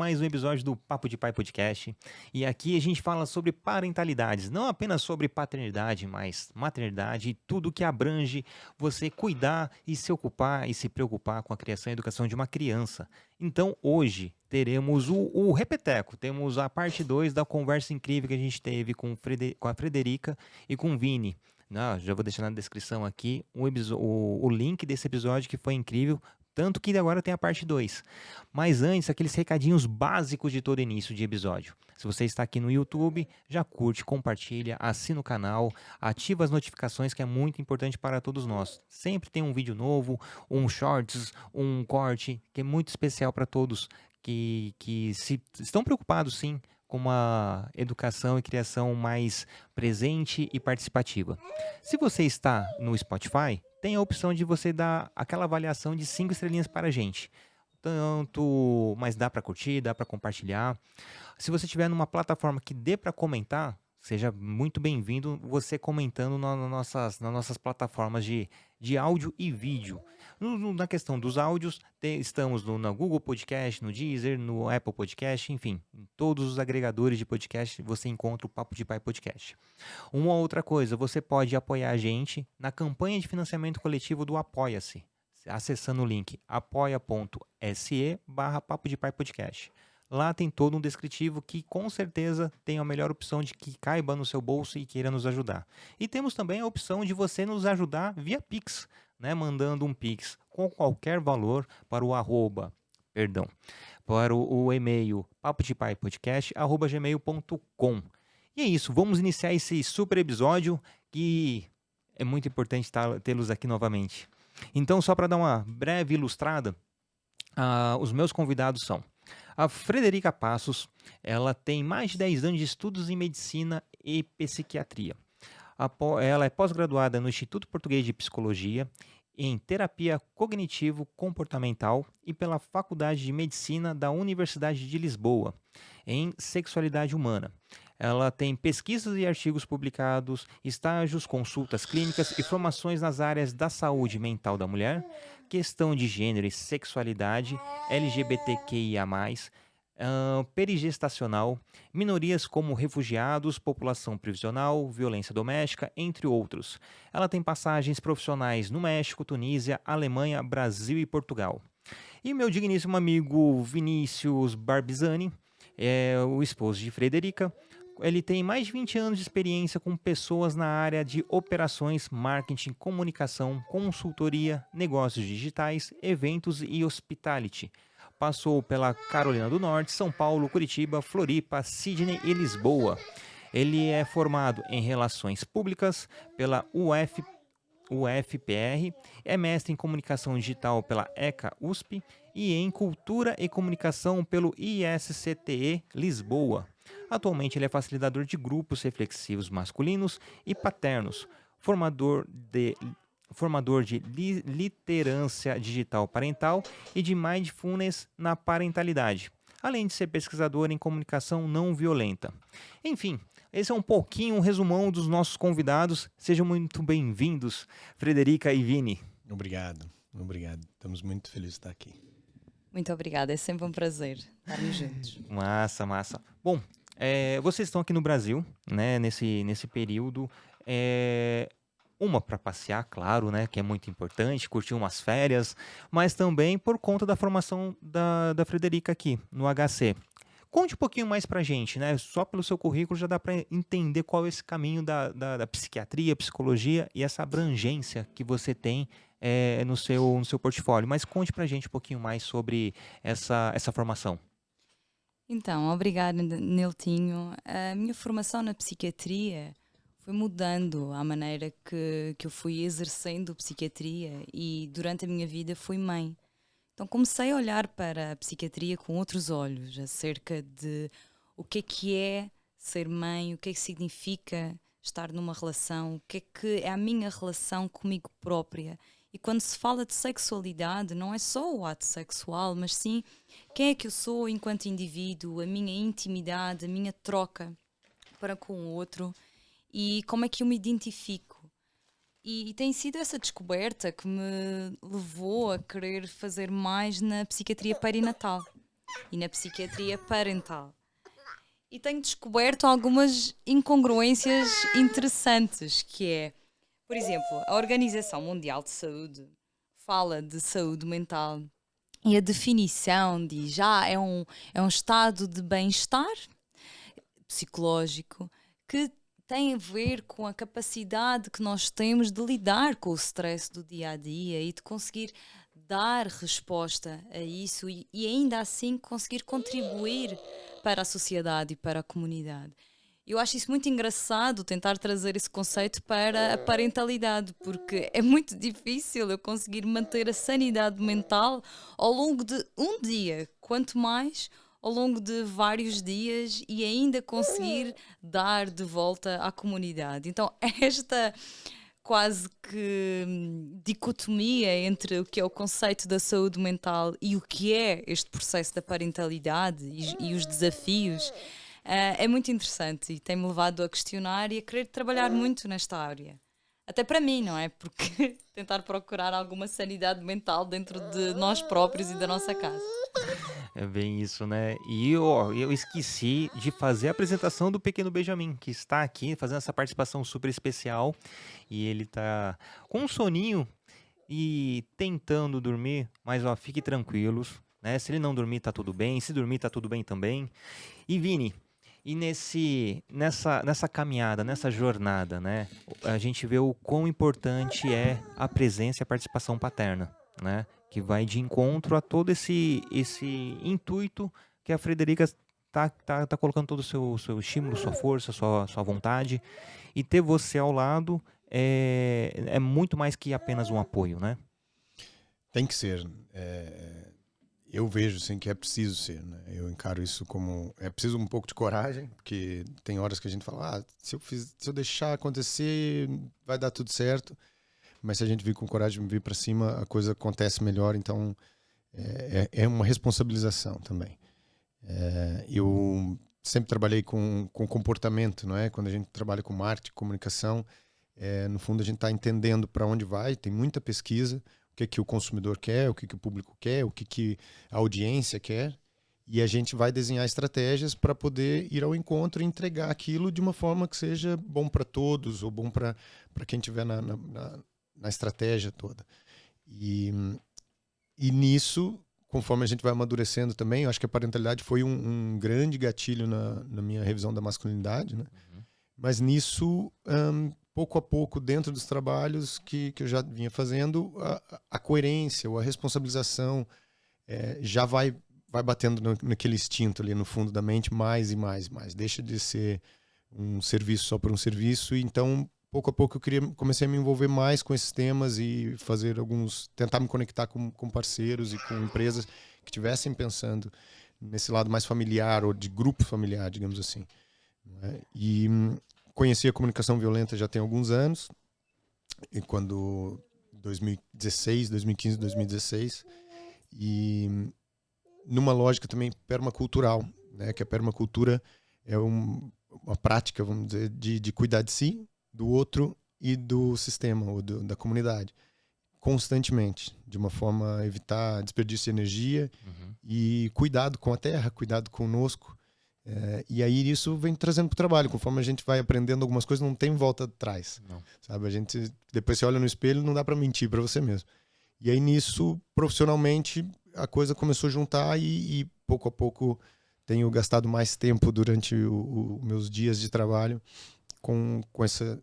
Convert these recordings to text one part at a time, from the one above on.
mais um episódio do Papo de Pai Podcast. E aqui a gente fala sobre parentalidades, não apenas sobre paternidade, mas maternidade e tudo que abrange você cuidar e se ocupar e se preocupar com a criação e educação de uma criança. Então hoje teremos o Repeteco, temos a parte 2 da conversa incrível que a gente teve com a Frederica e com o Vini. Não, já vou deixar na descrição aqui o link desse episódio que foi incrível. Tanto que agora tem a parte 2. Mas antes, aqueles recadinhos básicos de todo início de episódio. Se você está aqui no YouTube, já curte, compartilha, assina o canal, ativa as notificações, que é muito importante para todos nós. Sempre tem um vídeo novo, um shorts, um corte, que é muito especial para todos que estão preocupados, sim, com uma educação e criação mais presente e participativa. Se você está no Spotify, tem a opção de você dar aquela avaliação de 5 estrelinhas para a gente. Mas dá para curtir, dá para compartilhar. Se você estiver numa plataforma que dê para comentar, seja muito bem-vindo você comentando nas nossas plataformas de áudio e vídeo. Na questão dos áudios, estamos no Google Podcast, no Deezer, no Apple Podcast, enfim, em todos os agregadores de podcast você encontra o Papo de Pai Podcast. Uma outra coisa, você pode apoiar a gente na campanha de financiamento coletivo do Apoia-se, acessando o link apoia.se/Papo de Pai Podcast. Lá tem todo um descritivo que com certeza tem a melhor opção de que caiba no seu bolso e queira nos ajudar. E temos também a opção de você nos ajudar via Pix, né? Mandando um Pix com qualquer valor para o e-mail papodepaipodcast@gmail.com. E é isso, vamos iniciar esse super episódio que é muito importante tê-los aqui novamente. Então, só para dar uma breve ilustrada, os meus convidados são a Frederica Passos. Ela tem mais de 10 anos de estudos em medicina e psiquiatria. Ela é pós-graduada no Instituto Português de Psicologia, em terapia cognitivo-comportamental e pela Faculdade de Medicina da Universidade de Lisboa, em sexualidade humana. Ela tem pesquisas e artigos publicados, estágios, consultas clínicas e formações nas áreas da saúde mental da mulher, questão de gênero e sexualidade, LGBTQIA+, perigestacional, minorias como refugiados, população prisional, violência doméstica, entre outros. Ela tem passagens profissionais no México, Tunísia, Alemanha, Brasil e Portugal. E meu digníssimo amigo Vinícius Barbizani, é o esposo de Frederica. Ele tem mais de 20 anos de experiência com pessoas na área de operações, marketing, comunicação, consultoria, negócios digitais, eventos e hospitality. Passou pela Carolina do Norte, São Paulo, Curitiba, Floripa, Sydney e Lisboa. Ele é formado em Relações Públicas pela UFPR, é mestre em Comunicação Digital pela ECA USP e em Cultura e Comunicação pelo ISCTE Lisboa. Atualmente ele é facilitador de grupos reflexivos masculinos e paternos, formador de liderança digital parental e de mindfulness na parentalidade, além de ser pesquisador em comunicação não violenta. Enfim, esse é um pouquinho um resumão dos nossos convidados. Sejam muito bem-vindos, Frederica e Vini. Obrigado. Estamos muito felizes de estar aqui. Muito obrigada, é sempre um prazer estarmos juntos. Massa. Bom, vocês estão aqui no Brasil, né, nesse período. Uma para passear, claro, né, que é muito importante, curtir umas férias, mas também por conta da formação da Frederica aqui no HC. Conte um pouquinho mais pra gente, né? Só pelo seu currículo já dá para entender qual é esse caminho da psiquiatria, psicologia e essa abrangência que você tem no seu portfólio. Mas conte pra gente um pouquinho mais sobre essa formação. Então, obrigada, Niltinho. A minha formação na psiquiatria foi mudando a maneira que eu fui exercendo psiquiatria e durante a minha vida fui mãe. Então comecei a olhar para a psiquiatria com outros olhos, acerca de o que é ser mãe, o que é que significa estar numa relação, o que é a minha relação comigo própria. E quando se fala de sexualidade, não é só o ato sexual, mas sim quem é que eu sou enquanto indivíduo, a minha intimidade, a minha troca para com o outro e como é que eu me identifico. E tem sido essa descoberta que me levou a querer fazer mais na psiquiatria perinatal. e na psiquiatria parental. E tenho descoberto algumas incongruências interessantes, que é, por exemplo, a Organização Mundial de Saúde fala de saúde mental e a definição diz já é um estado de bem-estar psicológico que tem a ver com a capacidade que nós temos de lidar com o stress do dia a dia e de conseguir dar resposta a isso e ainda assim conseguir contribuir para a sociedade e para a comunidade. Eu acho isso muito engraçado, tentar trazer esse conceito para a parentalidade, porque é muito difícil eu conseguir manter a sanidade mental ao longo de um dia, quanto mais ao longo de vários dias e ainda conseguir dar de volta à comunidade. Então, esta quase que dicotomia entre o que é o conceito da saúde mental e o que é este processo da parentalidade e os desafios é muito interessante e tem-me levado a questionar e a querer trabalhar muito nesta área. Até para mim, não é? Porque tentar procurar alguma sanidade mental dentro de nós próprios e da nossa casa. É bem isso, né? E eu esqueci de fazer a apresentação do pequeno Benjamin, que está aqui fazendo essa participação super especial. E ele tá com um soninho e tentando dormir, mas ó, fique tranquilos, né? Se ele não dormir, tá tudo bem. Se dormir, tá tudo bem também. E Vini, e nessa caminhada, nessa jornada, né? A gente vê o quão importante é a presença e a participação paterna, né? Que vai de encontro a todo esse intuito que a Frederica tá colocando todo o seu estímulo, sua força, sua vontade. E ter você ao lado é muito mais que apenas um apoio, né? Tem que ser. Eu vejo sim que é preciso ser, né? Eu encaro isso como é preciso um pouco de coragem, porque tem horas que a gente fala, se eu deixar acontecer, vai dar tudo certo. Mas se a gente vir com coragem, vir para cima, a coisa acontece melhor. Então é uma responsabilização também. Eu sempre trabalhei com comportamento, não é? Quando a gente trabalha com marketing, comunicação, no fundo a gente está entendendo para onde vai. Tem muita pesquisa. O que o consumidor quer, o que o público quer, o que a audiência quer, e a gente vai desenhar estratégias para poder ir ao encontro e entregar aquilo de uma forma que seja bom para todos, ou bom para quem estiver na estratégia toda. E nisso, conforme a gente vai amadurecendo também, eu acho que a parentalidade foi um grande gatilho na minha revisão da masculinidade, né? Uhum. Mas nisso... pouco a pouco, dentro dos trabalhos que eu já vinha fazendo, a coerência ou a responsabilização já vai batendo naquele instinto ali no fundo da mente mais e mais e mais. Deixa de ser um serviço só por um serviço. E então, pouco a pouco, eu comecei a me envolver mais com esses temas e tentar me conectar com parceiros e com empresas que estivessem pensando nesse lado mais familiar ou de grupo familiar, digamos assim. E conheci a comunicação violenta já tem alguns anos, e quando 2016, 2015, 2016, e numa lógica também permacultural, né? Que a permacultura é uma prática, vamos dizer, de cuidar de si, do outro e do sistema ou da comunidade, constantemente, de uma forma a evitar desperdício de energia e cuidado com a terra, cuidado conosco. E aí isso vem trazendo para o trabalho. Conforme a gente vai aprendendo algumas coisas, não tem volta atrás. Não. Sabe? A gente, depois você olha no espelho, não dá para mentir para você mesmo. E aí nisso, profissionalmente, a coisa começou a juntar e pouco a pouco tenho gastado mais tempo durante os meus dias de trabalho com essa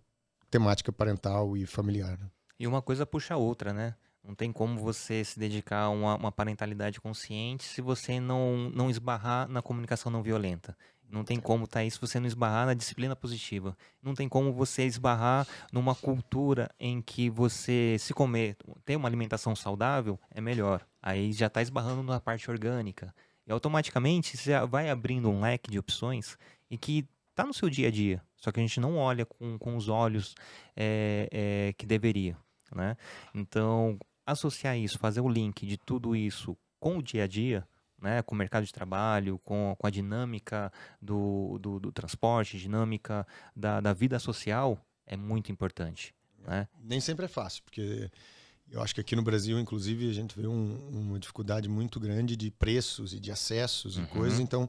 temática parental e familiar. E uma coisa puxa a outra, né? Não tem como você se dedicar a uma parentalidade consciente se você não esbarrar na comunicação não violenta. Não tem como, Thaís, se você não esbarrar na disciplina positiva. Não tem como você esbarrar numa cultura em que você se comer, ter uma alimentação saudável é melhor. Aí já está esbarrando na parte orgânica. E automaticamente você vai abrindo um leque de opções e que está no seu dia a dia. Só que a gente não olha com os olhos que deveria, né? Então, associar isso, fazer o link de tudo isso com o dia a dia, né, com o mercado de trabalho, com a dinâmica do transporte, dinâmica da vida social, é muito importante. Né? Nem sempre é fácil, porque Eu acho que aqui no Brasil, inclusive, a gente vê uma dificuldade muito grande de preços e de acessos e coisas. Então,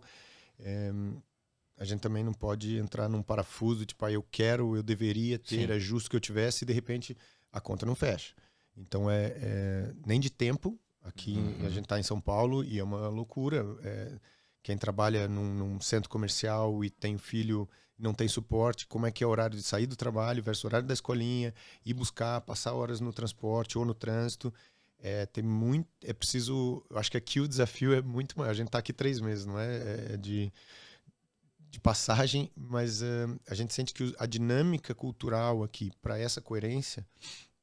a gente também não pode entrar num parafuso, tipo, eu deveria ter, é justo que eu tivesse, e de repente a conta não fecha. Então, nem de tempo. Aqui a gente está em São Paulo e é uma loucura. Quem trabalha num centro comercial e tem filho, não tem suporte, como é que é o horário de sair do trabalho versus o horário da escolinha, ir buscar, passar horas no transporte ou no trânsito. É preciso. Eu acho que aqui o desafio é muito maior. A gente está aqui 3 meses, não é? De passagem, mas a gente sente que a dinâmica cultural aqui, para essa coerência,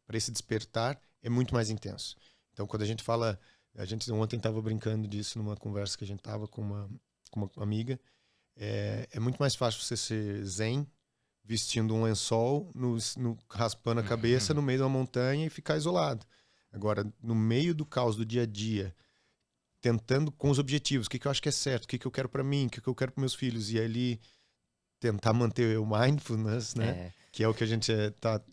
para esse despertar, é muito mais intenso. Então, quando a gente fala... A gente ontem estava brincando disso numa conversa que a gente estava com uma amiga. É muito mais fácil você ser zen, vestindo um lençol, raspando a cabeça no meio de uma montanha e ficar isolado. Agora, no meio do caos do dia a dia, tentando com os objetivos, o que eu acho que é certo, o que eu quero para mim, o que eu quero para meus filhos, e ali tentar manter o mindfulness, né? Que é o que a gente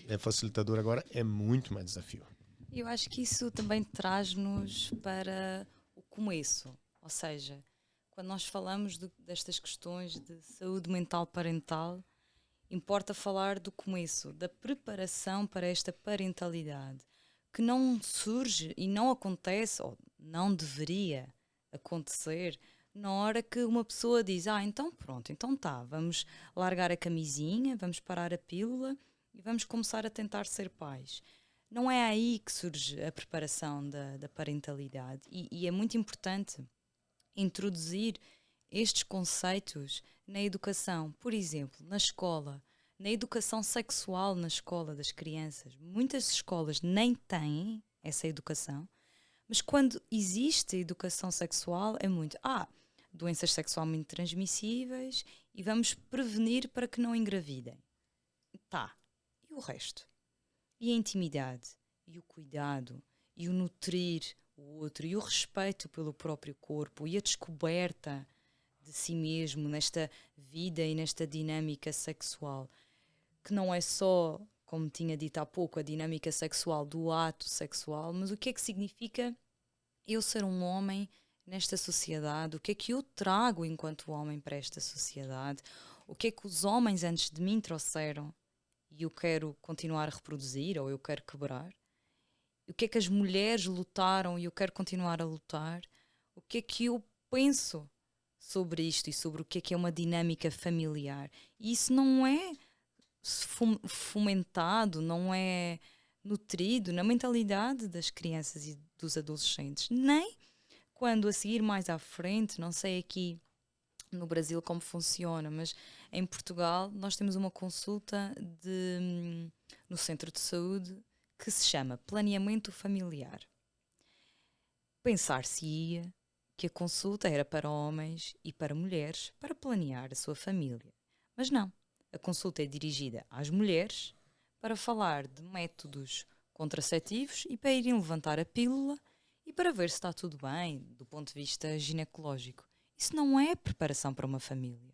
é facilitador agora, é muito mais desafio. Eu acho que isso também traz-nos para o começo, ou seja, quando nós falamos destas questões de saúde mental parental, importa falar do começo, da preparação para esta parentalidade, que não surge e não acontece, ou não deveria acontecer, na hora que uma pessoa diz, então pronto, então tá, vamos largar a camisinha, vamos parar a pílula e vamos começar a tentar ser pais. Não é aí que surge a preparação da parentalidade e é muito importante introduzir estes conceitos na educação. Por exemplo, na escola, na educação sexual na escola das crianças. Muitas escolas nem têm essa educação, mas quando existe educação sexual é muito, doenças sexualmente transmissíveis e vamos prevenir para que não engravidem. Tá, e o resto? E a intimidade, e o cuidado, e o nutrir o outro, e o respeito pelo próprio corpo, e a descoberta de si mesmo nesta vida e nesta dinâmica sexual, que não é só, como tinha dito há pouco, a dinâmica sexual do ato sexual, mas o que é que significa eu ser um homem nesta sociedade, o que é que eu trago enquanto homem para esta sociedade, o que é que os homens antes de mim trouxeram e eu quero continuar a reproduzir ou eu quero quebrar, o que é que as mulheres lutaram e eu quero continuar a lutar, o que é que eu penso sobre isto e sobre o que é uma dinâmica familiar. E isso não é fomentado, não é nutrido na mentalidade das crianças e dos adolescentes, nem quando a seguir mais à frente, não sei aqui no Brasil como funciona, mas em Portugal nós temos uma consulta no centro de saúde que se chama planeamento familiar. Pensar-se-ia que a consulta era para homens e para mulheres para planear a sua família. Mas não, a consulta é dirigida às mulheres para falar de métodos contraceptivos e para irem levantar a pílula e para ver se está tudo bem do ponto de vista ginecológico. Isso não é preparação para uma família.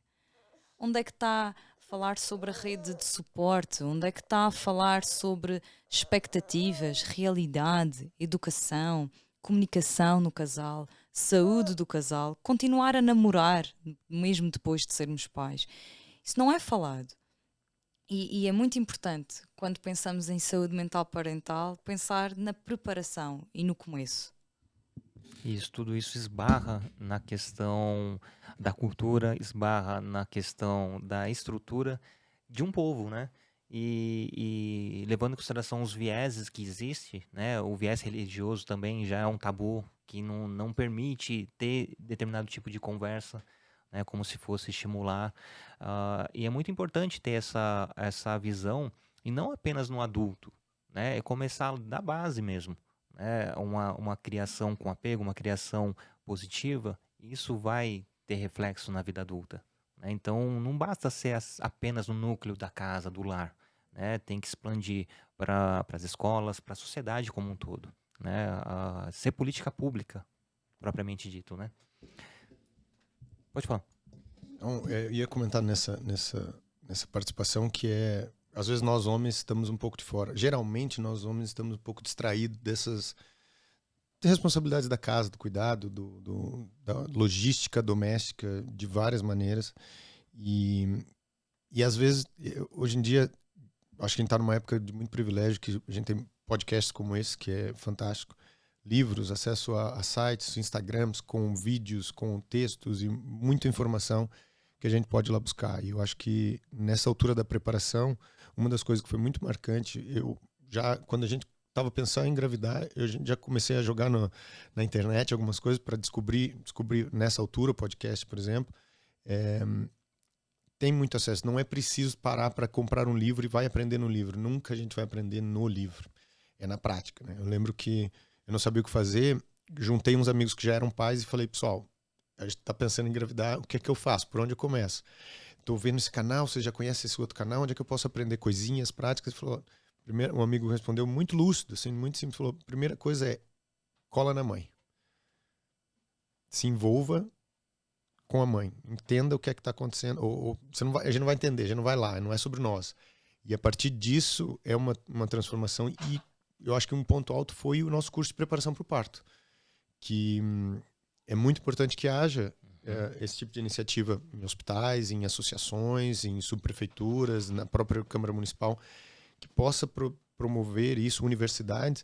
Onde é que está a falar sobre a rede de suporte? Onde é que está a falar sobre expectativas, realidade, educação, comunicação no casal, saúde do casal, continuar a namorar mesmo depois de sermos pais? Isso não é falado. E é muito importante, quando pensamos em saúde mental parental, pensar na preparação e no começo. Tudo isso esbarra na questão da cultura, esbarra na questão da estrutura de um povo, né? E levando em consideração os vieses que existem, né? O viés religioso também já é um tabu que não permite ter determinado tipo de conversa, né? Como se fosse estimular. E é muito importante ter essa visão, e não apenas no adulto, né? É começar da base mesmo. Uma criação com apego, uma criação positiva, isso vai ter reflexo na vida adulta, né? Então, não basta ser apenas no núcleo da casa, do lar, né? Tem que expandir para as escolas, para a sociedade como um todo, né? Ser política pública, propriamente dito, né? Pode falar. Então, eu ia comentar nessa participação que às vezes nós homens estamos um pouco de fora. Geralmente nós homens estamos um pouco distraídos dessas responsabilidades da casa, do cuidado, da logística doméstica de várias maneiras. E às vezes, hoje em dia, acho que a gente está numa época de muito privilégio, que a gente tem podcasts como esse, que é fantástico, livros, acesso a sites, Instagrams, com vídeos, com textos e muita informação que a gente pode ir lá buscar. E eu acho que nessa altura da preparação, uma das coisas que foi muito marcante, quando a gente estava pensando em engravidar, eu já comecei a jogar na internet algumas coisas para descobrir nessa altura, o podcast, por exemplo, tem muito acesso. Não é preciso parar para comprar um livro e vai aprender no livro. Nunca a gente vai aprender no livro. É na prática, né? Eu lembro que eu não sabia o que fazer, juntei uns amigos que já eram pais e falei, pessoal, a gente está pensando em engravidar, o que é que eu faço? Por onde eu começo? Estou vendo esse canal, você já conhece esse outro canal, onde é que eu posso aprender coisinhas práticas? Ele falou, um amigo respondeu muito lúcido, assim, muito simples, falou, primeira coisa é, cola na mãe. Se envolva com a mãe, entenda o que é que está acontecendo, ou a gente não vai entender, a gente não vai lá, não é sobre nós. E a partir disso é uma transformação, e eu acho que um ponto alto foi o nosso curso de preparação para o parto, que é muito importante que haja esse tipo de iniciativa em hospitais, em associações, em subprefeituras, na própria Câmara Municipal, que possa promover isso, universidades,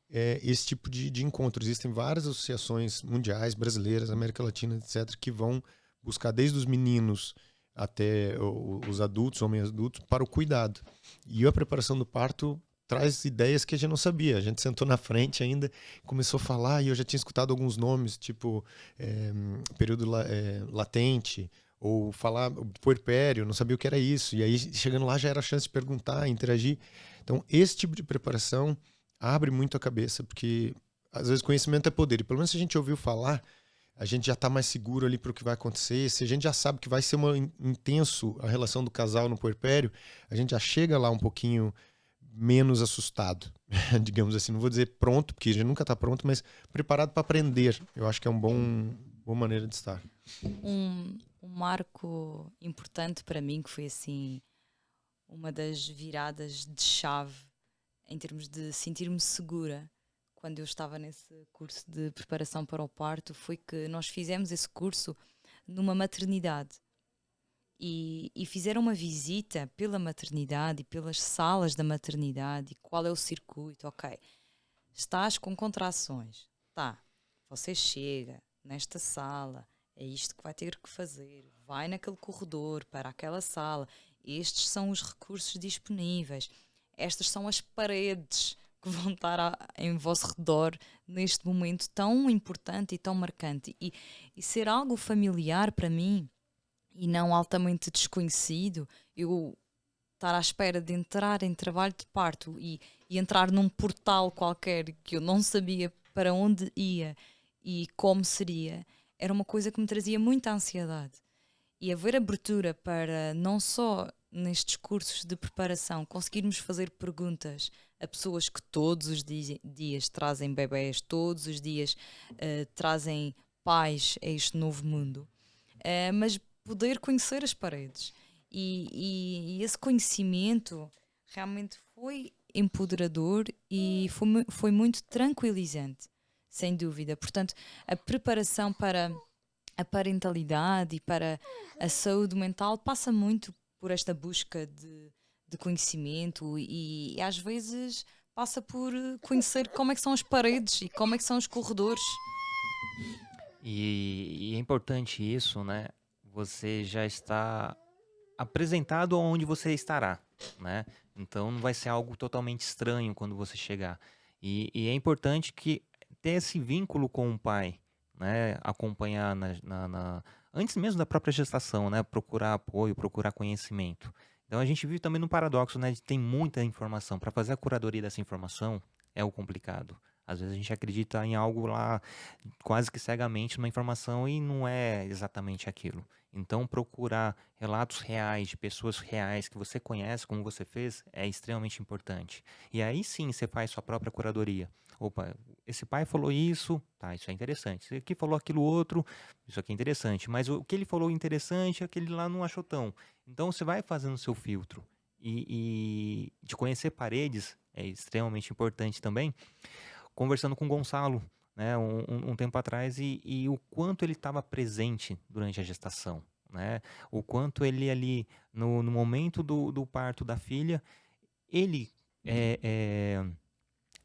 esse tipo de encontro. Existem várias associações mundiais, brasileiras, América Latina, etc., que vão buscar desde os meninos até os adultos, homens adultos, para o cuidado. E a preparação do parto traz ideias que a gente não sabia. A gente sentou na frente ainda, começou a falar, e eu já tinha escutado alguns nomes, tipo período latente, ou falar puerpério, não sabia o que era isso. E aí, chegando lá, já era a chance de perguntar, interagir. Então, esse tipo de preparação abre muito a cabeça, porque às vezes conhecimento é poder. E pelo menos se a gente ouviu falar, a gente já está mais seguro ali para o que vai acontecer. Se a gente já sabe que vai ser intenso a relação do casal no puerpério, a gente já chega lá um pouquinho menos assustado, digamos assim. Não vou dizer pronto, porque a gente nunca está pronto, mas preparado para aprender. Eu acho que é uma boa maneira de estar. Um marco importante para mim, que foi assim uma das viradas de chave em termos de sentir-me segura quando eu estava nesse curso de preparação para o parto, foi que nós fizemos esse curso numa maternidade. E fizeram uma visita pela maternidade e pelas salas da maternidade, e qual é o circuito. Ok, estás com contrações, tá, você chega nesta sala, é isto que vai ter que fazer, vai naquele corredor para aquela sala, estes são os recursos disponíveis, estas são as paredes que vão estar em vosso redor neste momento tão importante e tão marcante. E ser algo familiar para mim, e não altamente desconhecido, eu estar à espera de entrar em trabalho de parto e entrar num portal qualquer que eu não sabia para onde ia e como seria, era uma coisa que me trazia muita ansiedade. E haver abertura para, não só nestes cursos de preparação, conseguirmos fazer perguntas a pessoas que todos os dias trazem bebés, todos os dias trazem pais a este novo mundo, mas poder conhecer as paredes. E esse conhecimento realmente foi empoderador e foi muito tranquilizante, sem dúvida. Portanto, a preparação para a parentalidade e para a saúde mental passa muito por esta busca de conhecimento e às vezes passa por conhecer como é que são as paredes e como é que são os corredores. E é importante isso, né? Você já está apresentado aonde você estará, né? Então não vai ser algo totalmente estranho quando você chegar. E é importante que ter esse vínculo com o pai, né? Acompanhar antes mesmo da própria gestação, né? Procurar apoio, procurar conhecimento. Então a gente vive também no paradoxo, né? De ter muita informação. Para fazer a curadoria dessa informação é o complicado. Às vezes a gente acredita em algo lá quase que cegamente numa informação e não é exatamente aquilo. Então procurar relatos reais de pessoas reais que você conhece, como você fez, é extremamente importante. E aí sim você faz sua própria curadoria. Opa, esse pai falou isso, tá, isso é interessante. Esse aqui falou aquilo outro, isso aqui é interessante. Mas o que ele falou interessante, aquele lá não achou tão. Então você vai fazendo o seu filtro. e de conhecer paredes é extremamente importante também. Conversando com o Gonçalo, né, um tempo atrás, e o quanto ele estava presente durante a gestação, né? O quanto ele ali, no momento do parto da filha, ele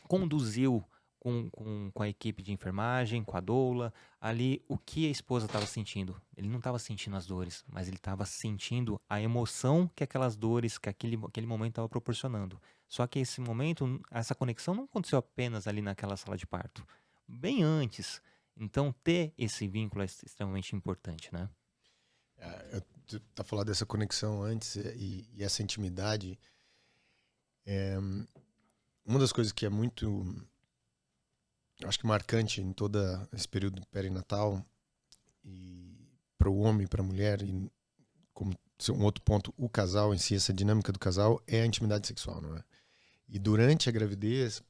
conduziu com a equipe de enfermagem, com a doula, ali o que a esposa estava sentindo. Ele não estava sentindo as dores, mas ele estava sentindo a emoção que aquelas dores, que aquele momento estava proporcionando. Só que esse momento, essa conexão não aconteceu apenas ali naquela sala de parto, bem antes. Então, ter esse vínculo é extremamente importante, né? Tu tá falando dessa conexão antes e essa intimidade. Uma das coisas que é muito, acho que marcante em todo esse período perinatal, e para o homem e para a mulher, e como um outro ponto, o casal em si, essa dinâmica do casal, é a intimidade sexual, não é? E durante a gravidez,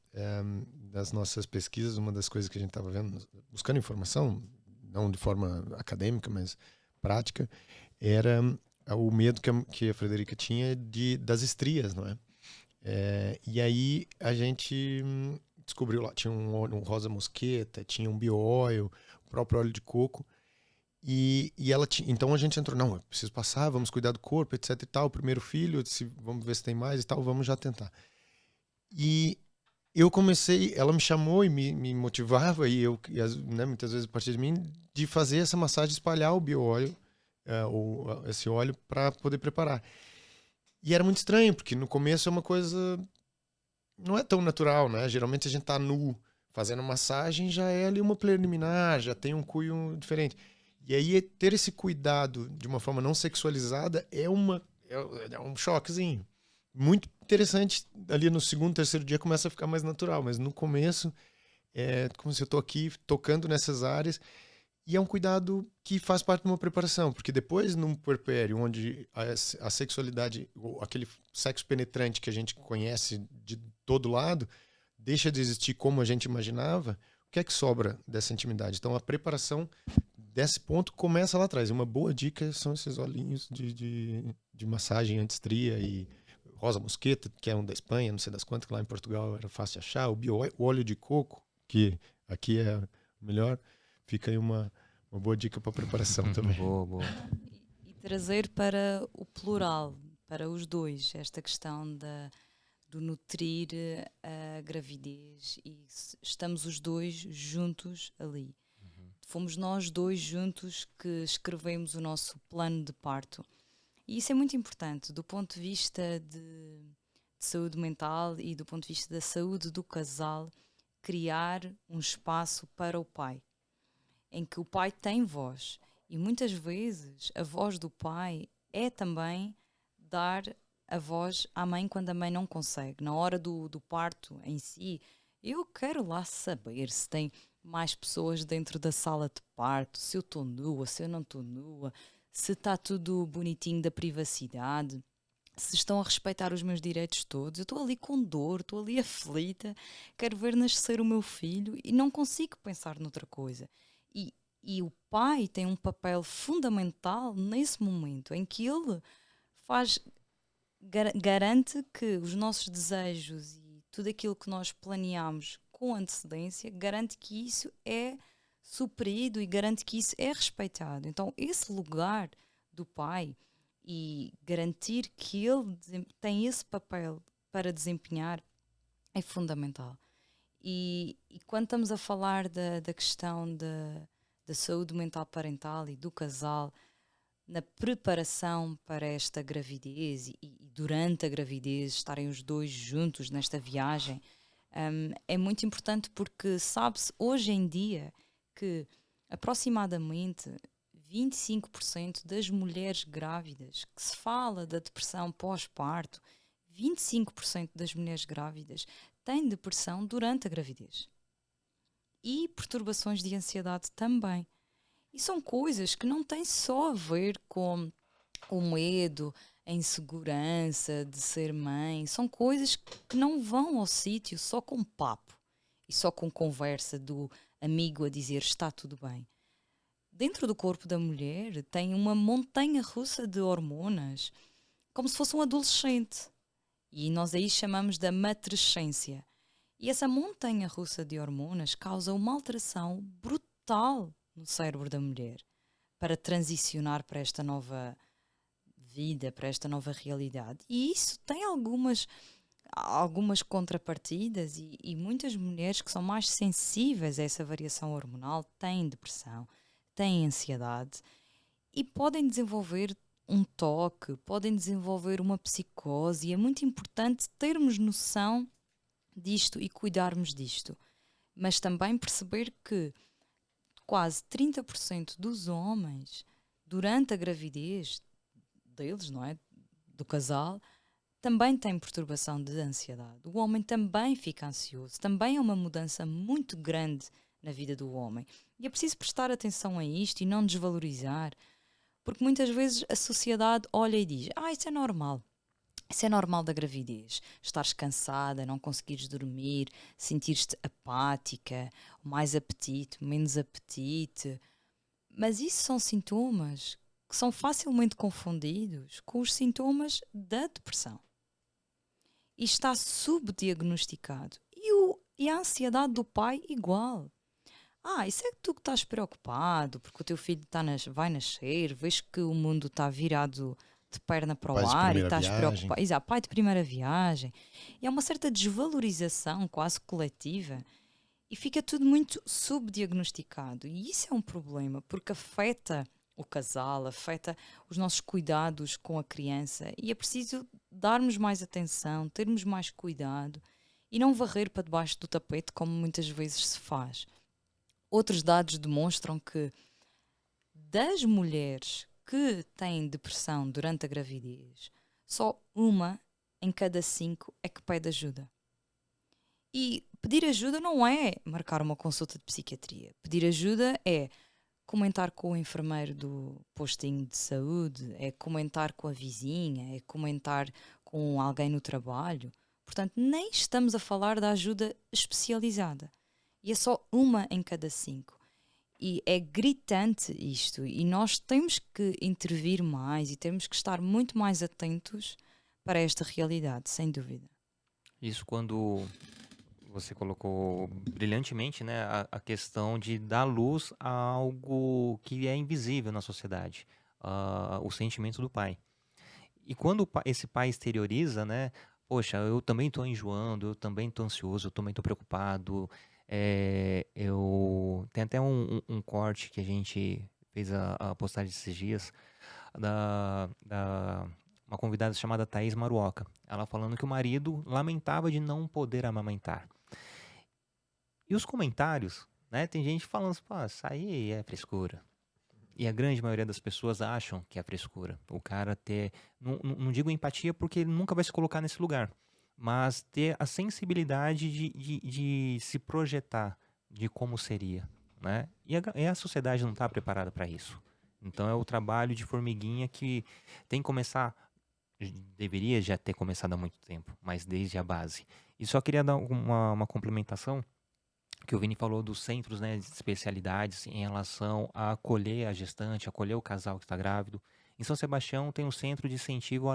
das nossas pesquisas, uma das coisas que a gente estava vendo, buscando informação, não de forma acadêmica, mas prática, era o medo que a Frederica tinha das estrias, não é? E aí a gente descobriu lá, tinha um rosa mosqueta, tinha um bio-oil, o próprio óleo de coco, e ela então a gente entrou, não, eu preciso passar, vamos cuidar do corpo, etc e tal, primeiro filho, vamos ver se tem mais e tal, vamos já tentar. E eu comecei, ela me chamou e me motivava, e né, muitas vezes a partir de mim, de fazer essa massagem, espalhar o bio-oil, esse óleo, para poder preparar. E era muito estranho, porque no começo é uma coisa, não é tão natural, né? Geralmente a gente tá nu, fazendo massagem, já é ali uma preliminar, já tem um cunho diferente. E aí ter esse cuidado de uma forma não sexualizada é um choquezinho. Muito interessante, ali no segundo, terceiro dia começa a ficar mais natural, mas no começo é como se eu tô aqui tocando nessas áreas, e é um cuidado que faz parte de uma preparação, porque depois, num puerpério, onde a sexualidade, aquele sexo penetrante que a gente conhece de todo lado, deixa de existir como a gente imaginava, o que é que sobra dessa intimidade? Então, a preparação desse ponto começa lá atrás. Uma boa dica são esses olhinhos de massagem anti-estria e rosa mosqueta, que é um da Espanha, não sei das quantas, que lá em Portugal era fácil de achar, o óleo de coco, que aqui é o melhor. Fica aí uma boa dica para preparação também. Boa. E trazer para o plural, para os dois, esta questão do nutrir a gravidez, e estamos os dois juntos ali. Fomos nós dois juntos que escrevemos o nosso plano de parto. E isso é muito importante do ponto de vista de saúde mental e do ponto de vista da saúde do casal, criar um espaço para o pai, em que o pai tem voz. E muitas vezes a voz do pai é também dar a voz à mãe quando a mãe não consegue. Na hora do parto em si, eu quero lá saber se tem mais pessoas dentro da sala de parto, se eu estou nua, se eu não estou nua, se está tudo bonitinho da privacidade, se estão a respeitar os meus direitos todos. Eu estou ali com dor, estou ali aflita, quero ver nascer o meu filho e não consigo pensar noutra coisa. E o pai tem um papel fundamental nesse momento em que ele garante que os nossos desejos e tudo aquilo que nós planeamos com antecedência, garante que isso é suprido e garante que isso é respeitado. Então, esse lugar do pai e garantir que ele tem esse papel para desempenhar é fundamental. E quando estamos a falar da questão da saúde mental parental e do casal, na preparação para esta gravidez e durante a gravidez, estarem os dois juntos nesta viagem, é muito importante, porque sabe-se hoje em dia que aproximadamente 25% das mulheres grávidas, que se fala da depressão pós-parto, 25% das mulheres grávidas têm depressão durante a gravidez. E perturbações de ansiedade também. E são coisas que não têm só a ver com o medo, a insegurança de ser mãe. São coisas que não vão ao sítio só com papo e só com conversa do amigo a dizer está tudo bem. Dentro do corpo da mulher tem uma montanha russa de hormonas, como se fosse um adolescente. E nós aí chamamos da matrescência. E essa montanha-russa de hormonas causa uma alteração brutal no cérebro da mulher para transicionar para esta nova vida, para esta nova realidade. E isso tem algumas contrapartidas e muitas mulheres que são mais sensíveis a essa variação hormonal têm depressão, têm ansiedade e podem desenvolver um toque, podem desenvolver uma psicose, e é muito importante termos noção disto e cuidarmos disto. Mas também perceber que quase 30% dos homens, durante a gravidez deles, não é? Do casal, também têm perturbação de ansiedade. O homem também fica ansioso, também é uma mudança muito grande na vida do homem. E é preciso prestar atenção a isto e não desvalorizar, porque muitas vezes a sociedade olha e diz: isso é normal. Isso é normal da gravidez. Estares cansada, não conseguires dormir, sentir-te apática, mais apetite, menos apetite. Mas isso são sintomas que são facilmente confundidos com os sintomas da depressão. E está subdiagnosticado. E a ansiedade do pai igual. Isso é tu que estás preocupado porque o teu filho vai nascer, vês que o mundo está virado de perna para o ar e estás preocupado. Exato, pai de primeira viagem. E há uma certa desvalorização quase coletiva e fica tudo muito subdiagnosticado. E isso é um problema, porque afeta o casal, afeta os nossos cuidados com a criança, e é preciso darmos mais atenção, termos mais cuidado e não varrer para debaixo do tapete como muitas vezes se faz. Outros dados demonstram que das mulheres que têm depressão durante a gravidez, só 1 em cada 5 é que pede ajuda. E pedir ajuda não é marcar uma consulta de psiquiatria. Pedir ajuda é comentar com o enfermeiro do postinho de saúde, é comentar com a vizinha, é comentar com alguém no trabalho. Portanto, nem estamos a falar da ajuda especializada. E é só 1 em cada 5. E é gritante isto. E nós temos que intervir mais e temos que estar muito mais atentos para esta realidade, sem dúvida. Isso quando você colocou brilhantemente, né, a questão de dar luz a algo que é invisível na sociedade, o sentimento do pai. E quando esse pai exterioriza, né, poxa, eu também estou enjoando, eu também estou ansioso, eu também estou preocupado. Tem até um corte que a gente fez a postagem esses dias da uma convidada chamada Thaís Maruoca. Ela falando que o marido lamentava de não poder amamentar. E os comentários, né? Tem gente falando assim, isso aí é frescura. E a grande maioria das pessoas acham que é frescura. O cara ter, não digo empatia porque ele nunca vai se colocar nesse lugar, mas ter a sensibilidade de se projetar de como seria, né? E a sociedade não está preparada para isso. Então é o trabalho de formiguinha que tem que começar, deveria já ter começado há muito tempo, mas desde a base. E só queria dar uma complementação, que o Vini falou dos centros, né, de especialidades em relação a acolher a gestante, acolher o casal que está grávido. Em São Sebastião tem um centro de incentivo ao